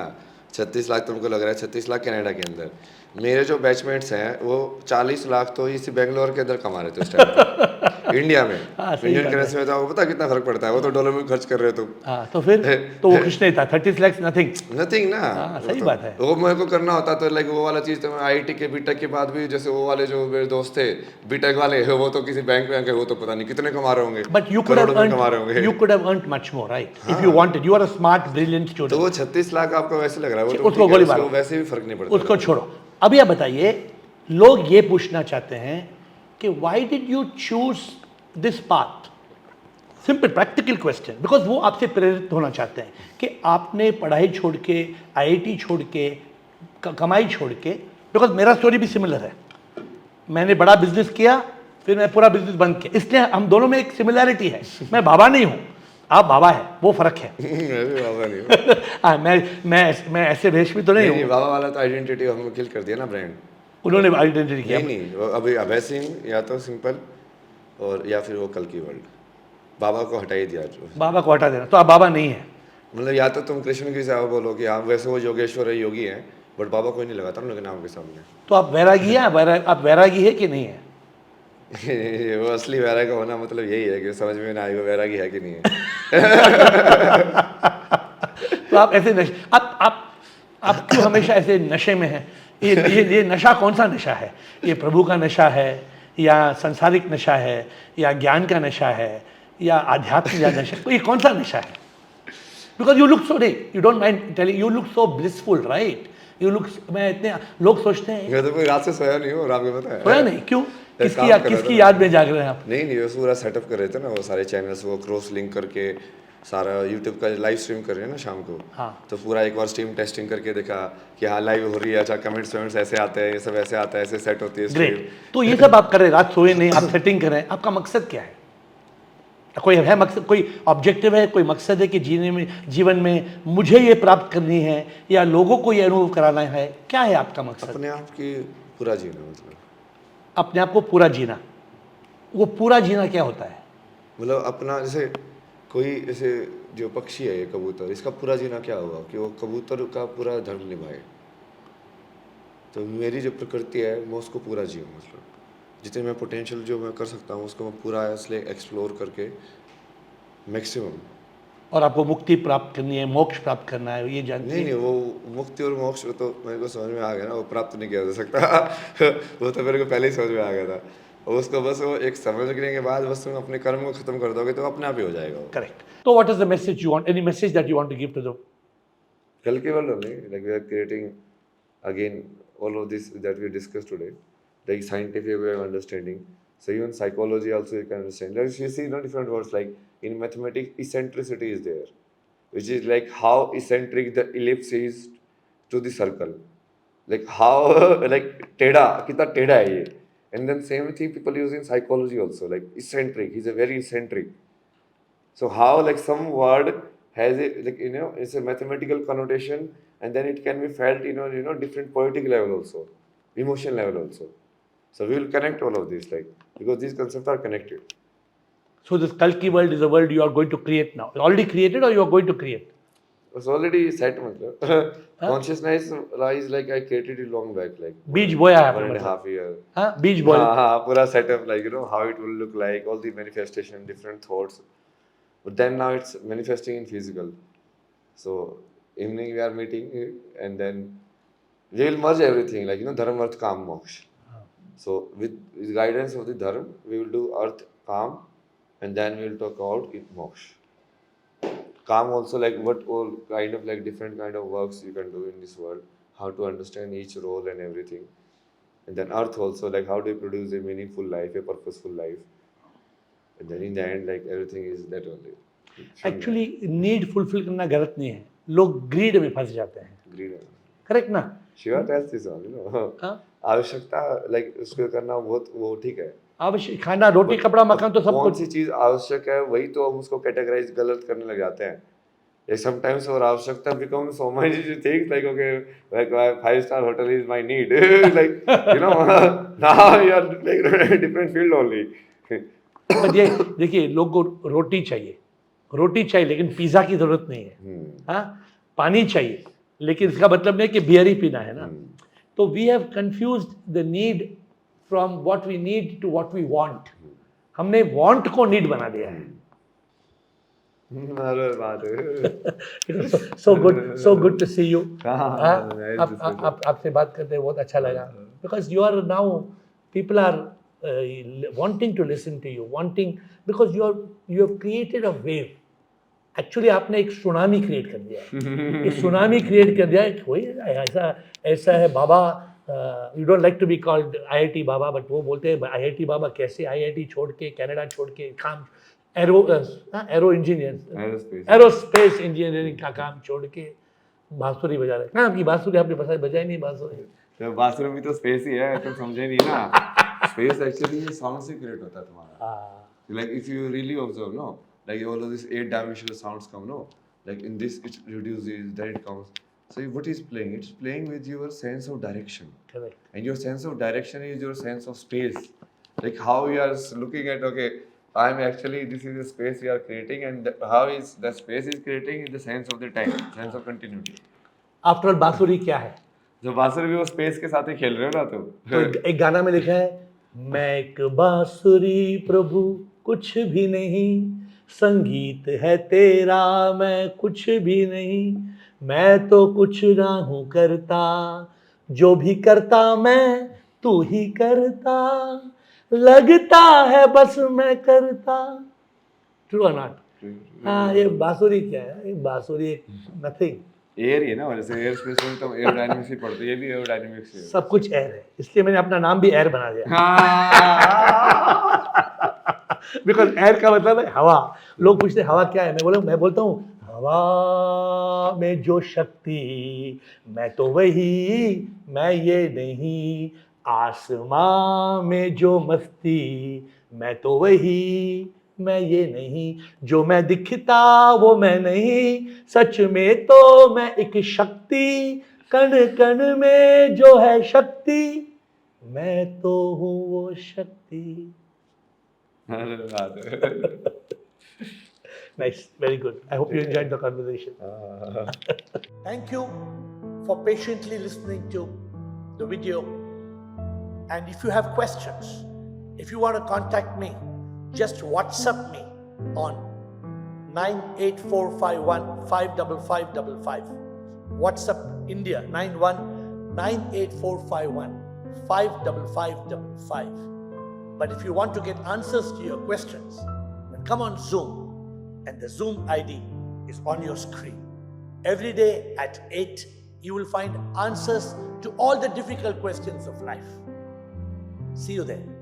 S2: 36 लाख तुमको लग रहा है, 36 लाख कनाडा के अंदर, मेरे जो बैचमेट्स हैं वो 40 लाख तो इसी बेंगलोर के अंदर कमा रहे थे उस टाइम पे इंडिया में।
S1: हाँ, सही
S2: इंडियन
S1: बात
S2: करेंसी में तो आपको पता कितना फर्क पड़ता है, वो तो डॉलर में खर्च कर रहे हो तुम।
S1: हाँ, तो फिर तो वो कुछ नहीं था, 30 lakhs नथिंग।
S2: नथिंग ना।
S1: हाँ,
S2: वो
S1: सही
S2: तो-
S1: बात है।
S2: वो मेरे को करना होता तो लाइक वो वाला चीज तो मैं आईटी के बीटेक के बाद भी, जैसे वो वाले जो मेरे दोस्त थे बीटेक वाले, वो तो किसी बैंक में वो तो पता नहीं कितने कमा रहे होंगे,
S1: But you could have
S2: करोड़ों में कमा रहे
S1: earned,
S2: होंगे।
S1: you could have earned much more, right? If you wanted, you are a smart, brilliant
S2: तो
S1: student.
S2: वो 36 लाख आपको वैसे लग रहा है, वो तो
S1: उसको
S2: ठीक है,
S1: गोली
S2: उसको
S1: मारो।
S2: वैसे भी फर्क नहीं पड़ता।
S1: उसको छोड़ो। अभी आप बताइए, लोग ये पूछना चाहते हैं कि why did you choose this path? Simple practical question, because वो आपसे प्रेरित होना चाहते हैं कि आपने पढ़ाई छोड़ के, आईआईटी छोड़ के, कमाई छोड़ के, बिकॉज मेरा स्टोरी भी सिमिलर है। मैंने बड़ा बिजनेस किया, फिर मैं पूरा बिजनेस बंद किया, इसलिए हम दोनों में एक सिमिलैरिटी है। मैं बाबा नहीं हूँ, आप बाबा है, वो फर्क है।
S2: मैं भी बाबा नहीं हूँ।
S1: हाँ, मैं ऐसे भेष में तो नहीं
S2: नहीं,
S1: हूँ।
S2: बाबा वाला तो आइडेंटिटी हमने किल कर दिया ना, ब्रांड।
S1: उन्होंने आइडेंटिटी किया।
S2: नहीं, वो अभी अभय सिंह या तो सिंपल और या फिर वो कल की वर्ल्ड, बाबा को हटा ही दिया जो।
S1: बाबा को हटा देना, तो आप बाबा नहीं है।
S2: मतलब या तो तुम कृष्ण की सेवा बोलो कि हाँ वैसे वो योगेश्वर है, योगी है, बट बाबा कोई नहीं लगाता उनके नाम के सामने।
S1: तो आप वैरागी हैं, आप वैरागी है कि नहीं है?
S2: वो असली वैराग होना मतलब यही है कि समझ में ना आएगा वैरागी है कि नहीं है।
S1: तो आप ऐसे नशे, आप क्यों हमेशा ऐसे नशे में हैं? ये नशा कौन सा नशा है? ये प्रभु का नशा है, या संसारिक नशा है, या ज्ञान का नशा है, या आध्यात्म का नशा? तो ये कौन सा नशा है? Because you look so day, you don't mind telling, you look so blissful, right? You look, मैं इतने लोग सोचते हैं
S2: मैं तो कोई रात से सोया नहीं हूँ, रात में पता है।
S1: सोया नहीं, क्यों?
S2: काम कर रहा
S1: किसकी
S2: था।
S1: याद में जाग रहे हैं आप?
S2: नहीं, वो पूरा सेटअप कर रहे थे ना, वो सारे चैनल्स वो क्रॉस लिंक करके सारा यूट्यूब का लाइव स्ट्रीम कर रहे हैं ना शाम को।
S1: हाँ।
S2: तो पूरा एक बार स्ट्रीम टेस्टिंग करके देखा कि हाँ लाइव हो रही है, अच्छा कमेंट्स ऐसे आते हैं, ये सब ऐसे आता है, ऐसे सेट होती है स्ट्रीम।
S1: ग्रेट। तो ये सब आप कर रहे हैं, रात सोए नहीं, आप सेटिंग कर रहे हैं, आपका मकसद क्या है? कोई है मकसद, कोई ऑब्जेक्टिव है, कोई मकसद है कि जीवन में मुझे ये प्राप्त करनी है, या लोगों को ये अनुभव कराना है? क्या है आपका मकसद?
S2: अपने आप की पूरा जीना, मतलब
S1: अपने आप को पूरा जीना। वो पूरा जीना क्या होता है?
S2: मतलब अपना, जैसे कोई ऐसे जो पक्षी है ये कबूतर, इसका पूरा जीना क्या होगा कि वो कबूतर का पूरा धर्म निभाए। तो मेरी जो प्रकृति है मैं उसको पूरा जीऊँ, मतलब जितने मैं पोटेंशियल जो मैं कर सकता हूँ उसको मैं पूरा इसलिए एक्सप्लोर करके मैक्सिमम।
S1: और आपको मुक्ति प्राप्त करनी है, मोक्ष प्राप्त करना है, ये जानते
S2: नहीं, वो मुक्ति और मोक्ष तो मेरे को समझ में आ गया ना, वो प्राप्त नहीं किया जा सकता। वो तो मेरे को पहले ही समझ में आ गया था। और उसको बस वो एक समझने के बाद बस तुम अपने कर्म को खत्म कर दोगे तो अपने आप ही हो जाएगा वो।
S1: करेक्ट। तो what is the message you want, any message that you want to give to the
S2: कल के world only, like we are creating again all of this that we discussed today, like scientific way of understanding. So even psychology also you can understand. Like you see, different words, like in mathematics, eccentricity is there, which is like how eccentric the ellipse is to the circle, like how like टेढ़ा कितना टेढ़ा है ये. And then same thing people use in psychology also, like eccentric. He's a very eccentric. So how like some word has a like it's a mathematical connotation, and then it can be felt different poetic level also, emotion level also. So we will connect all of these, like because these concepts are connected.
S1: So this Kalki world is a world you are going to create now. Already created, or you are going to create?
S2: It's already set, matlab. Consciousness is like I created it long back, like
S1: बीज बोया है
S2: 1.5 year.
S1: हाँ, बीज बोया।
S2: हाँ, पूरा setup, like how it will look like, all the manifestation, different thoughts. But then now it's manifesting in physical. So evening we are meeting, and then we will merge everything, like dharma, arth, kam, moksha. So with guidance of the dharma, we will do arth, kam, and then we will talk about moksha. Calm also, like what all kind of like different kind of works you can do in this world, how to understand each role and everything. And then earth also, like how do you produce a meaningful life, a purposeful life. And then in the end, like everything is that only.
S1: Actually need fulfil करना गलत नहीं है, लोग grid में फंस जाते हैं।
S2: Greed.
S1: Correct ना?
S2: Shiva tells this one,
S1: हाँ?
S2: आवश्यकता like उसको करना बहुत वो ठीक है।
S1: आवश्यक खाना, रोटी, कपड़ा, मकान तो सब
S2: कौन
S1: कुछ।
S2: सी चीज आवश्यक है वही तो हम उसको कैटेगराइज गलत करने लग जाते हैं। Like sometimes our आवश्यकता becomes so many things, like okay, like 5-star hotel is my need, like now you are like different field only.
S1: पर ये देखिए, लोग को रोटी चाहिए लेकिन पिज्जा की जरूरत नहीं है। हाँ, पानी चाहिए लेकिन इसका मतलब नहीं कि बियर ही पीना है ना। तो we have confused the need from what we need to what we want. हमने वांट को नीड बना दिया है.
S2: अरे बात है.
S1: so good to see you.
S2: हाँ, nice to see you.
S1: आपसे बात करते बहुत अच्छा लगा. Because you are now, people are wanting to listen to you, because you have created a wave. Actually आपने एक सुनामी क्रिएट कर दिया है. एक सुनामी क्रिएट कर दिया है. कोई ऐसा है बाबा. You don't like to be called IIT Baba, but वो बोलते हैं IIT बाबा कैसे. IIT छोड़ के, कनाडा छोड़ के, काम एरो इंजीनियर, एरोस्पेस इंजीनियरिंग का काम छोड़ के बांसुरी बजा रहे. कहाँ आपकी बांसुरी? आपने पता बजाई नहीं बांसुरी.
S2: तो बांसुरी भी तो स्पेस ही है. तुम समझे नहीं ना. स्पेस एक्चुअली साउंड से क्रिएट होता है तुम्हारा. Like if you really observe, no, like all of these 8-dimensional sounds come, no, like in this it reduces, then it comes. So what is playing? It's playing with your sense of direction.
S1: Correct.
S2: And your sense of direction is your sense of space. Like how you are looking at, okay, I'm actually, this is the space we are creating, and how is the space is creating in the sense of the time, sense of continuity.
S1: After all, बांसुरी क्या है?
S2: जो बांसुरी भी वो space के साथ ही खेल रहे हो ना तुम.
S1: तो एक गाना में लिखा है, मैं एक बांसुरी प्रभु कुछ भी नहीं, संगीत है तेरा मैं कुछ भी नहीं, मैं तो कुछ ना हूँ करता, जो भी करता मैं तू ही करता, लगता है बस मैं करता. ट्रू और नॉट? हाँ, ये बांसुरी क्या है? एक बांसुरी एक नथिंग.
S2: एयर ही है ना, जैसे एयर स्पेस में तो एरोडायनेमिक्स ही पढ़ते हैं, ये भी एरोडायनेमिक्स है.
S1: सब कुछ एयर है, इसलिए मैंने अपना नाम भी एयर बना दिया. बिकॉज एयर का मतलब है हवा. लोग पूछते हैं हवा क्या है, मैं बोलता हूँ हवा में जो शक्ति, मैं तो वही, मैं ये नहीं. आसमां में जो मस्ती, मैं तो वही, मैं ये नहीं. जो मैं दिखता वो मैं नहीं, सच में तो मैं एक शक्ति, कण कण में जो है शक्ति, मैं तो हूँ वो शक्ति. Nice, very good. I hope you enjoyed the conversation. Thank you for patiently listening to the video. And if you have questions, if you want to contact me, just WhatsApp me on 98451 55555. WhatsApp India 919845155555. But if you want to get answers to your questions, then come on Zoom, and the Zoom ID is on your screen. Every day at 8, you will find answers to all the difficult questions of life. See you there.